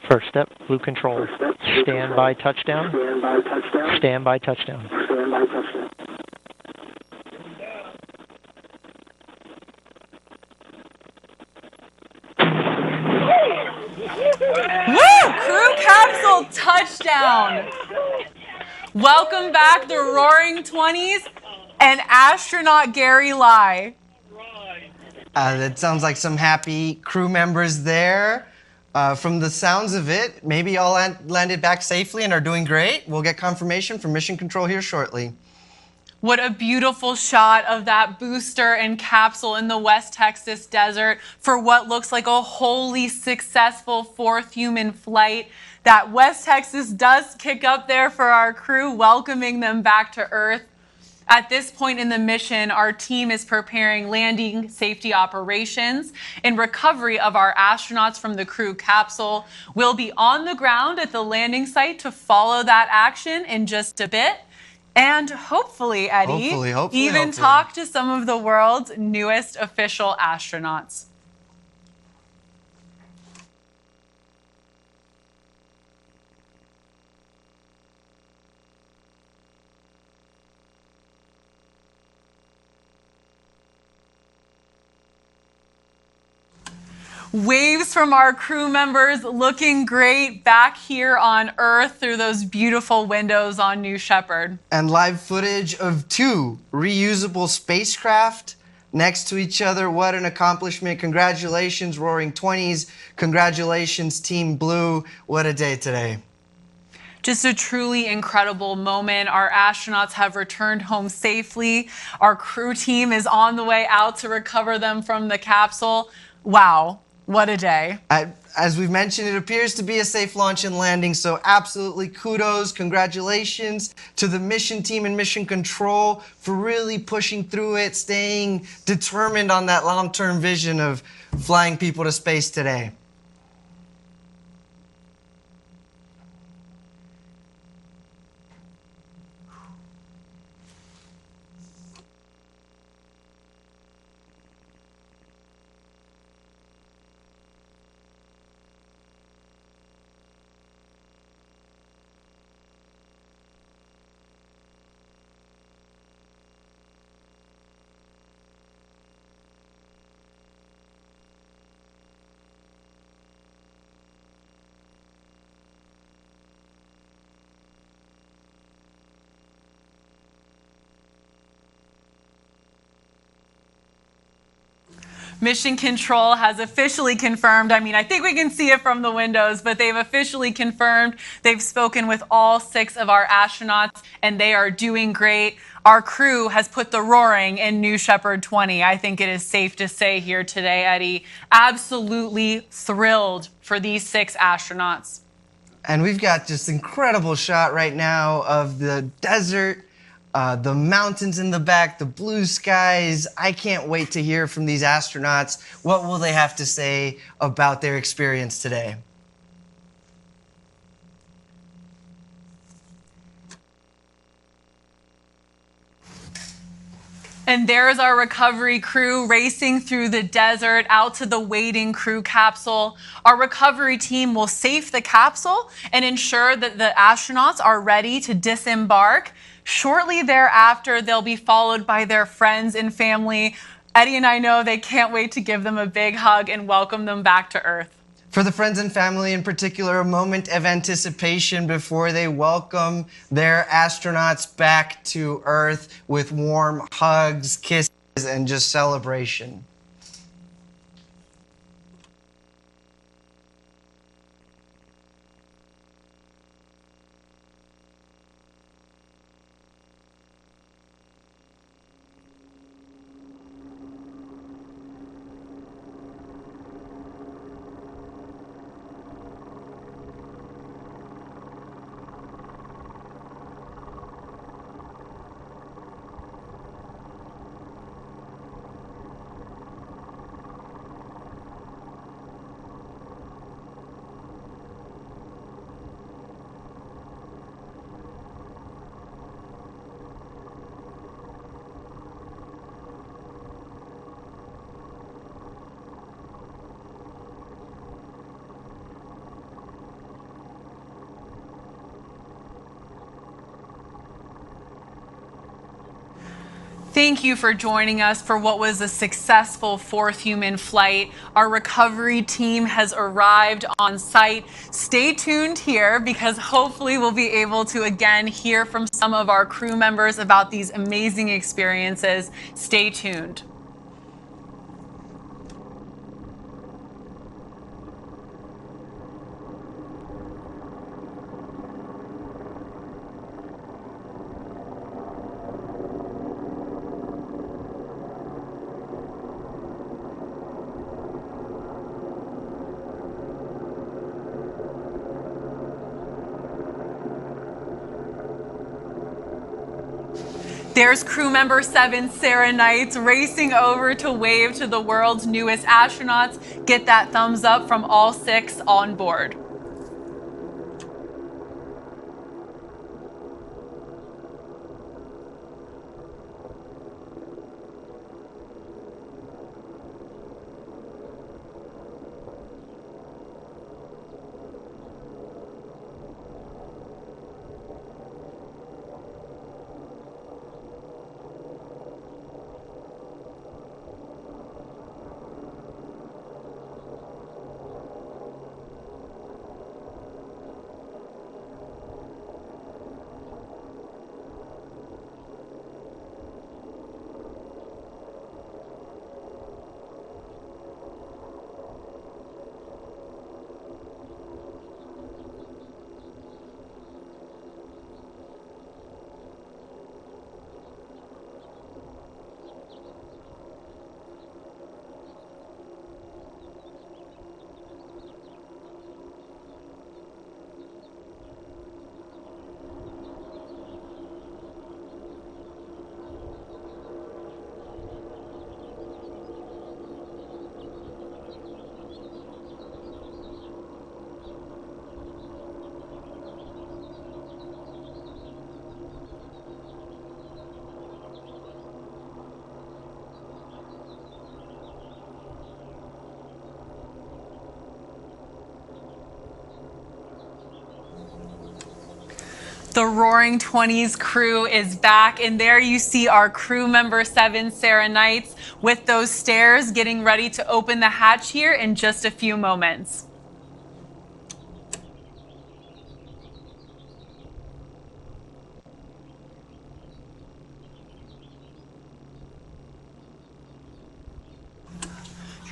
First step, blue control. Stand by touchdown. Stand by touchdown. Woo! Crew capsule touchdown. Welcome back, the Roaring 20s and astronaut Gary Lai. That sounds like some happy crew members there. From the sounds of it, maybe all landed back safely and are doing great. We'll get confirmation from Mission Control here shortly. What a beautiful shot of that booster and capsule in the West Texas desert for what looks like a wholly successful fourth human flight. That West Texas does kick up there for our crew, welcoming them back to Earth. At this point in the mission, our team is preparing landing safety operations and recovery of our astronauts from the crew capsule. We'll be on the ground at the landing site to follow that action in just a bit. And hopefully, Eddie, hopefully. talk to some of the world's newest official astronauts. Waves from our crew members looking great back here on Earth through those beautiful windows on New Shepard. And live footage of 2 reusable spacecraft next to each other. What an accomplishment. Congratulations, Roaring 20s. Congratulations, Team Blue. What a day today. Just a truly incredible moment. Our astronauts have returned home safely. Our crew team is on the way out to recover them from the capsule. Wow. What a day. As we've mentioned, it appears to be a safe launch and landing, so absolutely kudos, congratulations to the mission team and Mission Control for really pushing through it, staying determined on that long-term vision of flying people to space today. Mission Control has officially confirmed, I think we can see it from the windows, but they've officially confirmed they've spoken with all 6 of our astronauts and they are doing great. Our crew has put the roaring in New Shepard 20. I think it is safe to say here today, Eddie, absolutely thrilled for these 6 astronauts. And we've got just incredible shot right now of the desert, the mountains in the back, the blue skies. I can't wait to hear from these astronauts. What will they have to say about their experience today? And there's our recovery crew racing through the desert out to the waiting crew capsule. Our recovery team will safe the capsule and ensure that the astronauts are ready to disembark. Shortly thereafter, they'll be followed by their friends and family. Eddie and I know they can't wait to give them a big hug and welcome them back to Earth. For the friends and family in particular, a moment of anticipation before they welcome their astronauts back to Earth with warm hugs, kisses, and just celebration. Thank you for joining us for what was a successful fourth human flight. Our recovery team has arrived on site. Stay tuned here because hopefully we'll be able to again hear from some of our crew members about these amazing experiences. Stay tuned. There's crew member 7, Sarah Knights, racing over to wave to the world's newest astronauts. Get that thumbs up from all 6 on board. The Roaring 20s crew is back, and there you see our crew member 7, Sarah Knights, with those stairs getting ready to open the hatch here in just a few moments.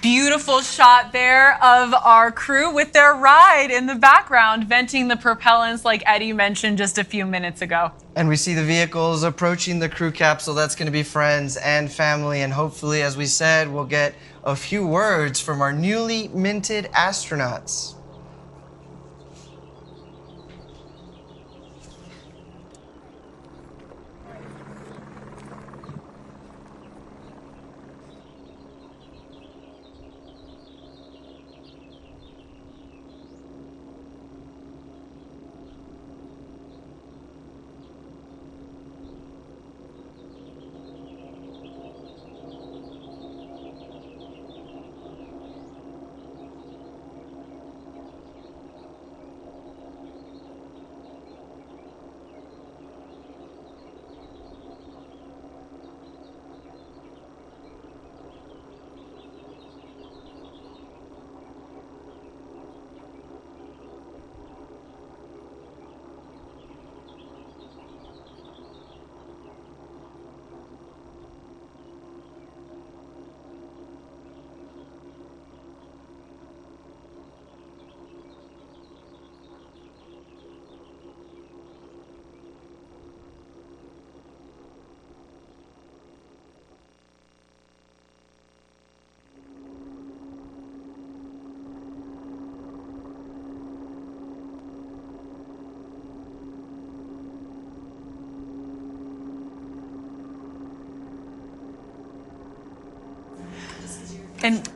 Beautiful shot there of our crew with their ride in the background, venting the propellants like Eddie mentioned just a few minutes ago. And we see the vehicles approaching the crew capsule. That's going to be friends and family. And hopefully, as we said, we'll get a few words from our newly minted astronauts. And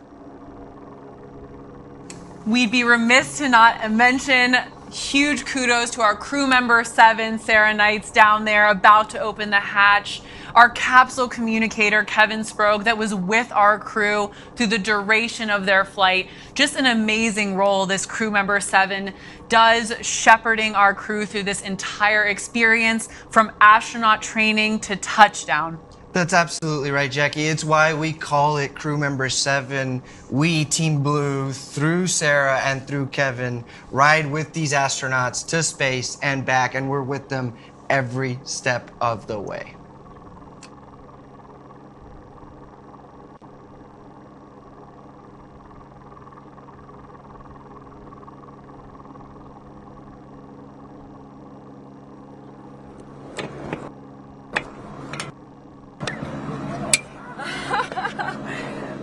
we'd be remiss to not mention huge kudos to our crew member 7, Sarah Knights, down there about to open the hatch. Our capsule communicator, Kevin Sprague, that was with our crew through the duration of their flight. Just an amazing role this crew member 7 does, shepherding our crew through this entire experience from astronaut training to touchdown. That's absolutely right, Jackie. It's why we call it Crew Member 7. We, Team Blue, through Sarah and through Kevin, ride with these astronauts to space and back, and we're with them every step of the way.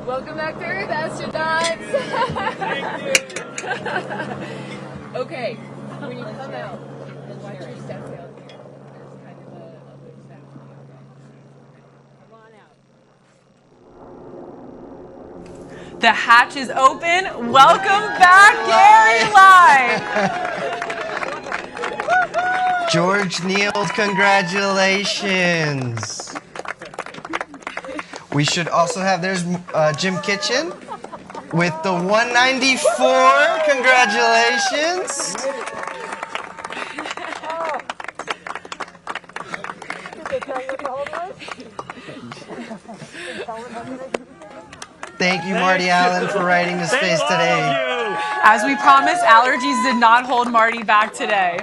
Welcome back to Earth, astronauts! Thank you! Okay, when you come out, watch your step down here. There's kind of a loose step. Come on out. The hatch is open. Welcome back, Gary Live! George Neal, congratulations! We should also have, there's Jim Kitchen with the 194. Congratulations. Thank you, Marty Allen, for writing the space today. As we promised, allergies did not hold Marty back today.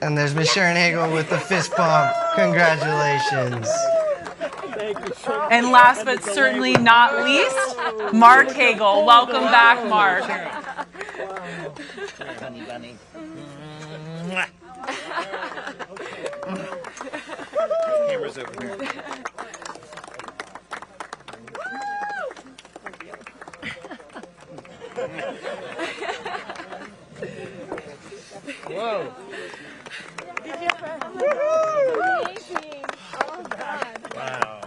And there's Miss Sharon Hagel with the fist pump. Congratulations. And last but certainly not least, Mark Hagel. Welcome back, Mark. Camera's over here. Whoa. Amazing. Oh, God. Wow.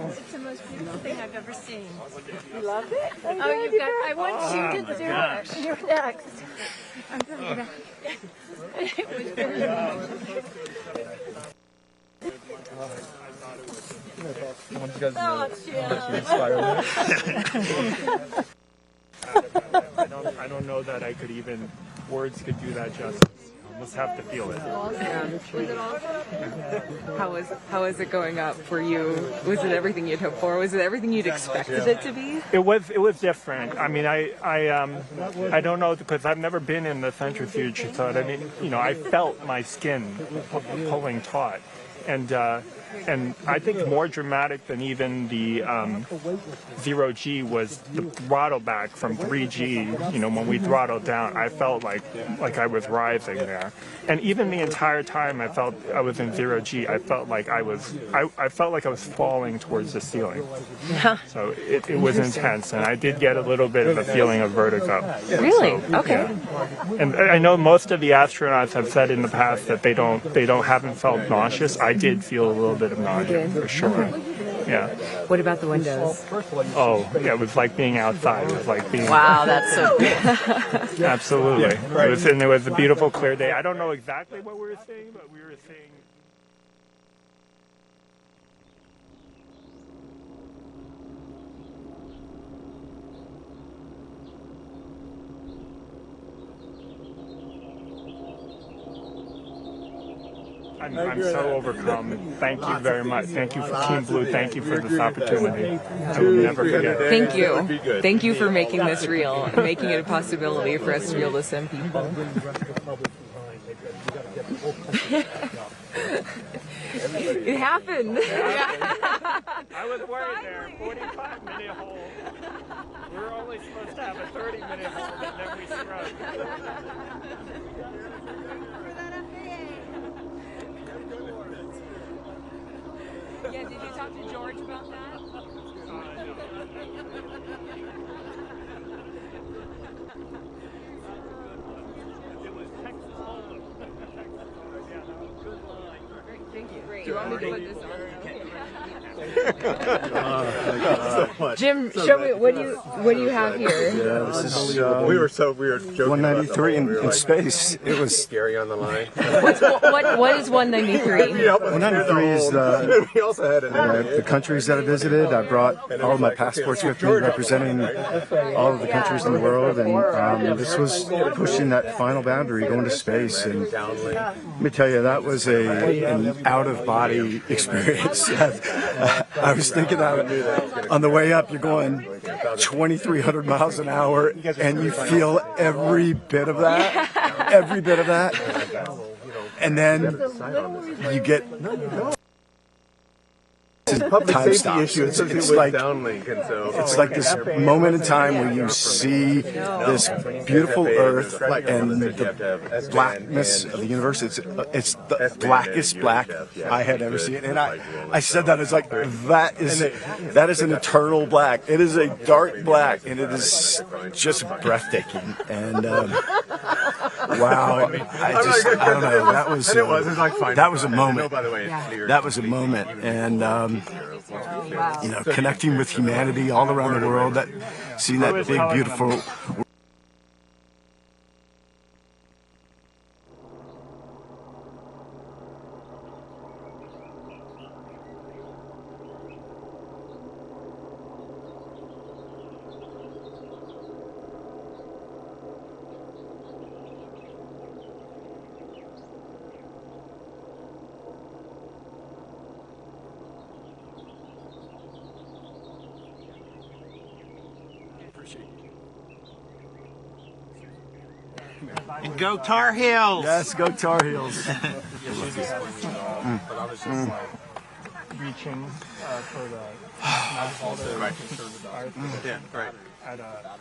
It's the most beautiful thing I've ever seen. You loved it? Oh, you got, I want you to do it. You're next. I'm going back. It was very I don't know that I could even, words could do that justice. You almost have to feel it. Yeah. Was it awesome? How was it going up for you? Was it everything you'd hoped for? Was it everything you'd expected it to be? It was different. I mean, I don't know, because I've never been in the centrifuge, so I mean, you know, I felt my skin pulling taut. And I think more dramatic than even the 0G was the throttle back from 3G. You know, when we throttled down, I felt like I was rising there. And even the entire time I felt I was in 0G, I felt like I was falling towards the ceiling. So it was intense, and I did get a little bit of a feeling of vertigo. Really? So, okay. Yeah. And I know most of the astronauts have said in the past that they haven't felt nauseous. I did feel a little bit of nausea for sure. Yeah. What about the windows? Oh, yeah, it was like being outside. It was like being. Wow, that's so good. Absolutely. It was a beautiful, clear day. I don't know exactly what we were seeing, but we were seeing. I'm so overcome. Thank you very much. Thank you for Team Blue. Thank you for this opportunity. I will never forget it. Thank you. Thank you for making this real and making it a possibility for us to be able to send people. It happened. I was worried there. 45-minute hold. We were only supposed to have a 30-minute hold, and then we scrubbed. Yeah, did you talk to George about that? Thank you. Do you want me to put this on? Jim, show me what do you have here? Yeah, this is we were joking 193 in space. It was scary on the line. What is 193? 193 is the countries that I visited. I brought all of my passports with me, representing all of the countries in the world, and this was pushing that final boundary, going to space. And let me tell you, that was an out-of-body experience. I was thinking that on the way up, you're going 2,300 miles an hour, and you feel every bit of that, and then you get time stops. It's like this moment in time where you see this beautiful Earth and the blackness of the universe. It's the blackest black I had ever seen, and I said that it's like that is an eternal black. It is a dark black, and it is just breathtaking. And wow, I don't know. That was a moment. That was a moment, and. Connecting with humanity all around the world, seeing that big, beautiful. Go Tar Heels! Yes, go Tar Heels. Reaching for the Yeah, right.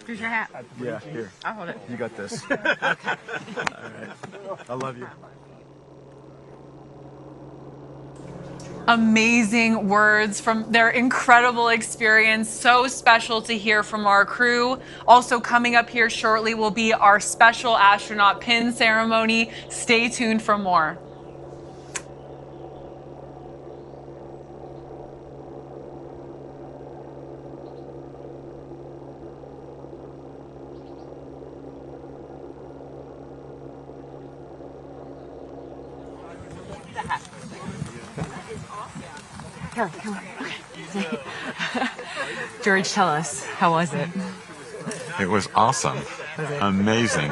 Here's your hat. Yeah, here. I'll hold it. You got this. Okay. All right. I love you. Amazing words from their incredible experience. So special to hear from our crew. Also coming up here shortly will be our special astronaut pin ceremony. Stay tuned for more. Come on. Okay. George, tell us, how was it? It was awesome. Amazing.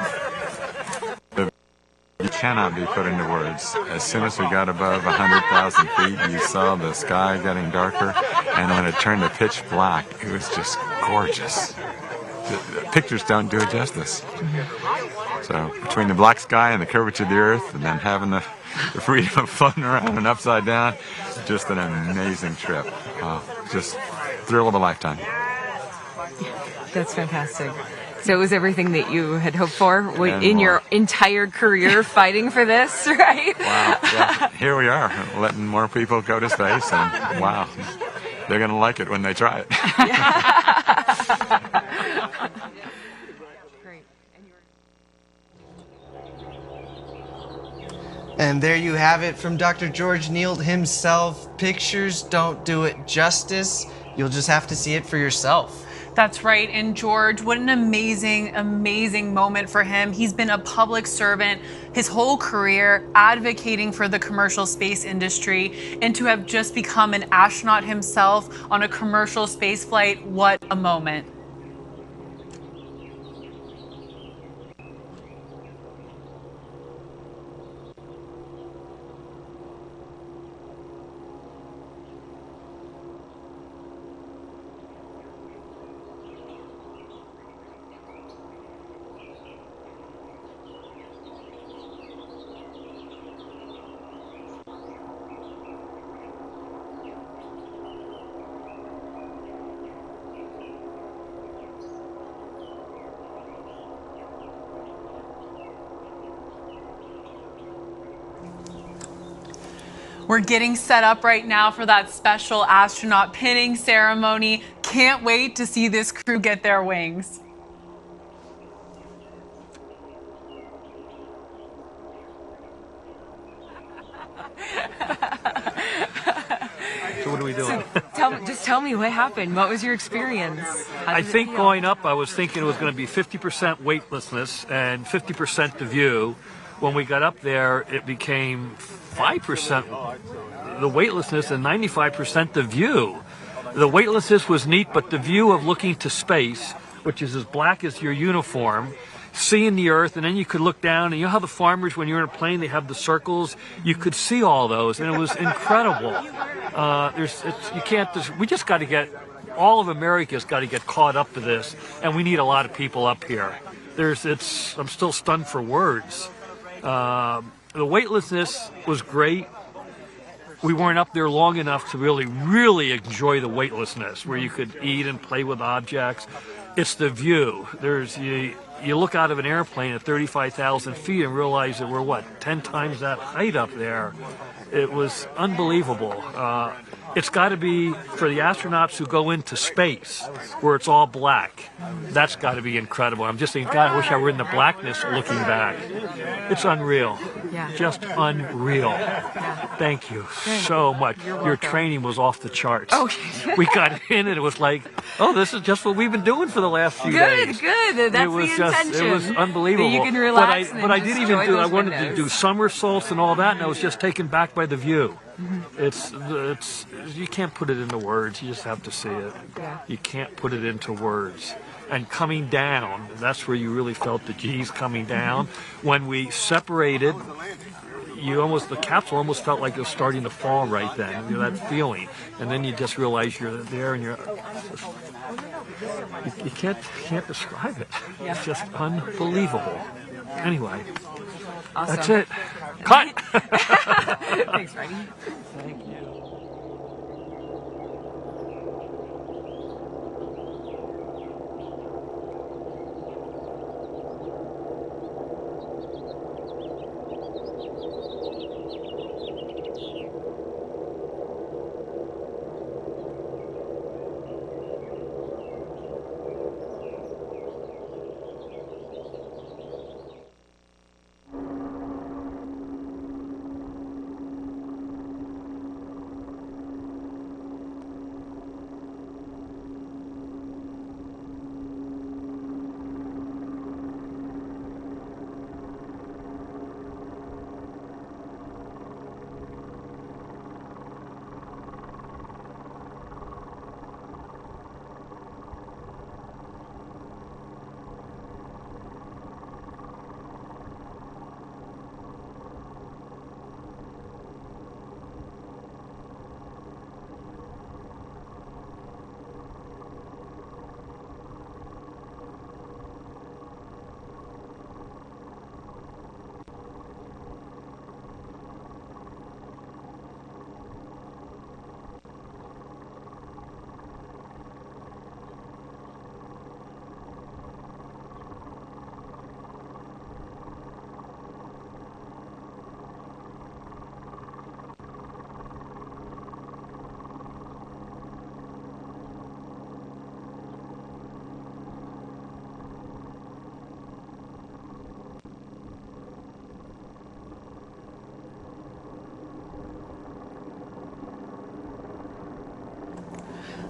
You cannot be put into words. As soon as we got above 100,000 feet, you saw the sky getting darker, and when it turned to pitch black, it was just gorgeous. The pictures don't do it justice. So between the black sky and the curvature of the Earth, and then having the freedom of floating around and upside down, just an amazing trip. Just thrill of a lifetime. That's fantastic. So it was everything that you had hoped for in your entire career fighting for this, right? Wow. Yeah. Here we are, letting more people go to space, and wow, they're going to like it when they try it. And there you have it from Dr. George Neild himself. Pictures don't do it justice. You'll just have to see it for yourself. That's right. And George, what an amazing, amazing moment for him. He's been a public servant his whole career, advocating for the commercial space industry, and to have just become an astronaut himself on a commercial space flight, what a moment. We're getting set up right now for that special astronaut pinning ceremony. Can't wait to see this crew get their wings. So what are we doing? tell me what happened. What was your experience? I think going up, I was thinking it was going to be 50% weightlessness and 50% the view. When we got up there, it became 5% the weightlessness and 95% the view. The weightlessness was neat, but the view of looking to space, which is as black as your uniform, seeing the earth, and then you could look down, and you know how the farmers, when you're in a plane, they have the circles? You could see all those, and it was incredible. We just got to get, all of America's got to get caught up to this, and we need a lot of people up here. I'm still stunned for words. The weightlessness was great. We weren't up there long enough to really enjoy the weightlessness, where you could eat and play with objects. It's the view. You look out of an airplane at 35,000 feet and realize that we're, 10 times that height up there. It was unbelievable. It's got to be for the astronauts who go into space, where it's all black. That's got to be incredible. I'm just thinking, God, I wish I were in the blackness looking back. It's unreal. Yeah. Just unreal. Yeah. Thank you so much. Your training was off the charts. Oh. We got in and it was like, oh, this is just what we've been doing for the last few days. Good. That's the intention. It was unbelievable. That you can relax but I did even I wanted to do somersaults and all that, and I was just taken back by the view. Mm-hmm. You can't put it into words. You just have to see it. Yeah. You can't put it into words. And coming down, that's where you really felt the G's coming down. Mm-hmm. When we separated, the capsule almost felt like it was starting to fall right then. You know, that feeling. And then you just realize you're there and you can't describe it. Yeah. It's just unbelievable. Anyway, Awesome. That's it. Cut! Thanks, Freddie. Thank you.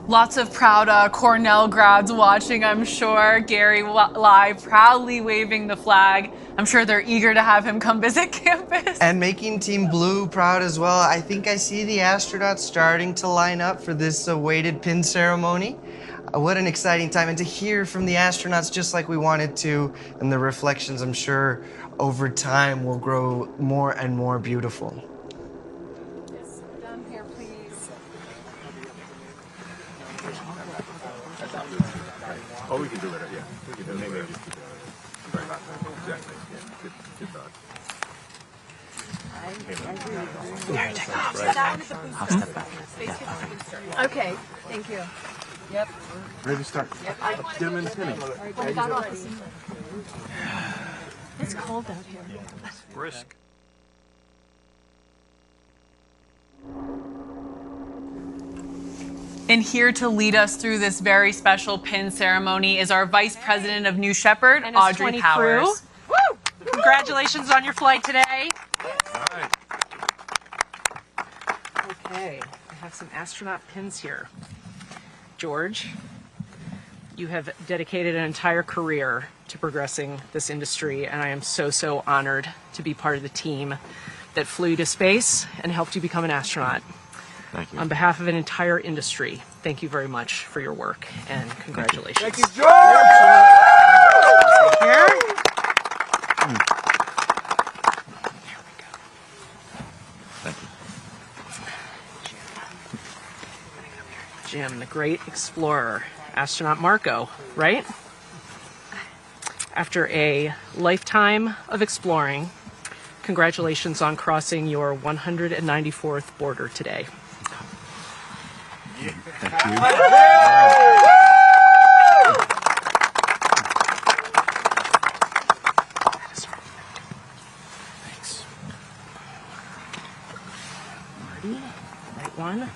Lots of proud Cornell grads watching, I'm sure. Gary live, proudly waving the flag. I'm sure they're eager to have him come visit campus. And making Team Blue proud as well. I think I see the astronauts starting to line up for this awaited pin ceremony. What an exciting time. And to hear from the astronauts just like we wanted to, and the reflections, I'm sure, over time will grow more and more beautiful. Oh, we can do it, yeah. We can do it. Maybe just keep it right back. Exactly. Yeah. Good thought. Here, take the off. I'll step back. Okay, thank you. Yep. Ready to start. Yep. Get them in the spinning. It's cold out here. Brisk. And here to lead us through this very special pin ceremony is our Vice President of New Shepard, and Audrey Powers. Woo! Congratulations on your flight today. Okay, I have some astronaut pins here. George, you have dedicated an entire career to progressing this industry, and I am so honored to be part of the team that flew you to space and helped you become an astronaut. Thank you. On behalf of an entire industry, thank you very much for your work, and congratulations. Thank you, George! Here. Thank you. Jim, the great explorer, astronaut Marco, right? After a lifetime of exploring, congratulations on crossing your 194th border today. Thank you. Thanks. Marty, right one,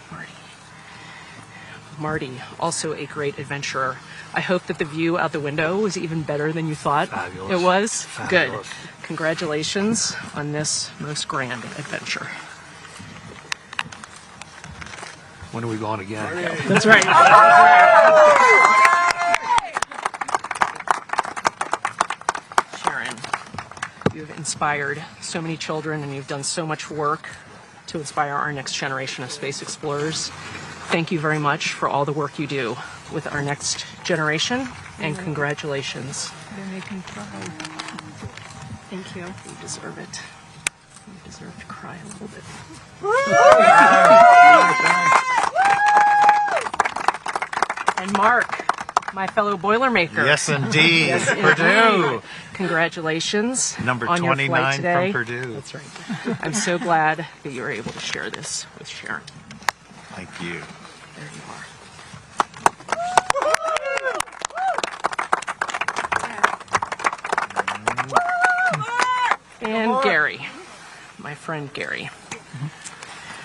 Marty, also a great adventurer. I hope that the view out the window was even better than you thought. Fabulous. It was? Fabulous. Good. Congratulations on this most grand adventure. When are we going again? That's right. Sharon, you have inspired so many children and you've done so much work to inspire our next generation of space explorers. Thank you very much for all the work you do with our next generation, and congratulations. You're making me cry. Thank you. You deserve it. You deserve to cry a little bit. And Mark, my fellow Boilermaker. Yes, indeed. Yes, Purdue. Congratulations. Number on your 29 flight today. from Purdue. That's right. I'm so glad that you were able to share this with Sharon. Thank you. There you are. And Gary, my friend Gary.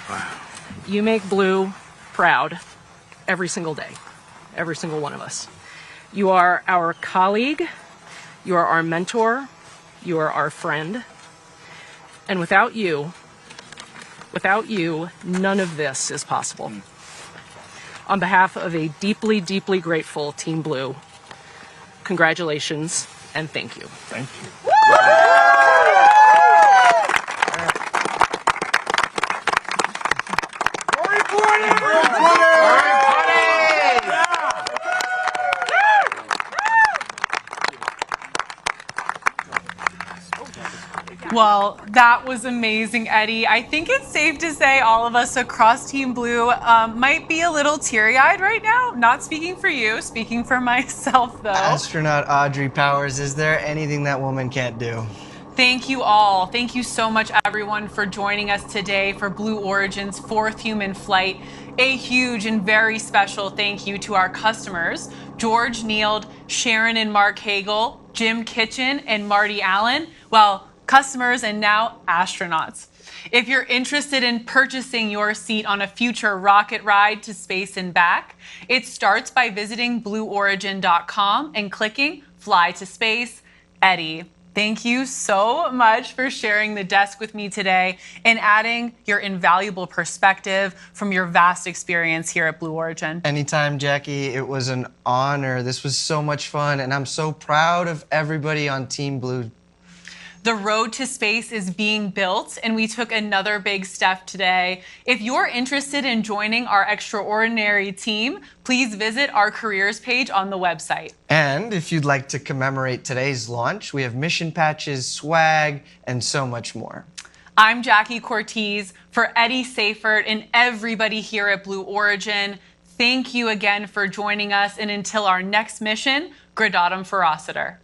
Wow. You make Blue proud every single day, every single one of us. You are our colleague, you are our mentor, you are our friend. And without you, none of this is possible. On behalf of a deeply, deeply grateful Team Blue, congratulations and thank you. Thank you. Well, that was amazing, Eddie. I think it's safe to say all of us across Team Blue might be a little teary-eyed right now. Not speaking for you, speaking for myself, though. Astronaut Audrey Powers, is there anything that woman can't do? Thank you all. Thank you so much, everyone, for joining us today for Blue Origin's 4th human flight. A huge and very special thank you to our customers, George Neild, Sharon and Mark Hagel, Jim Kitchen, and Marty Allen. Well, customers and now astronauts. If you're interested in purchasing your seat on a future rocket ride to space and back, it starts by visiting blueorigin.com and clicking Fly to Space. Eddie, thank you so much for sharing the desk with me today and adding your invaluable perspective from your vast experience here at Blue Origin. Anytime, Jackie. It was an honor. This was so much fun, and I'm so proud of everybody on Team Blue. The road to space is being built, and we took another big step today. If you're interested in joining our extraordinary team, please visit our careers page on the website. And if you'd like to commemorate today's launch, we have mission patches, swag, and so much more. I'm Jackie Cortez. For Eddie Seyfert and everybody here at Blue Origin, thank you again for joining us, and until our next mission, Gradatum Ferociter.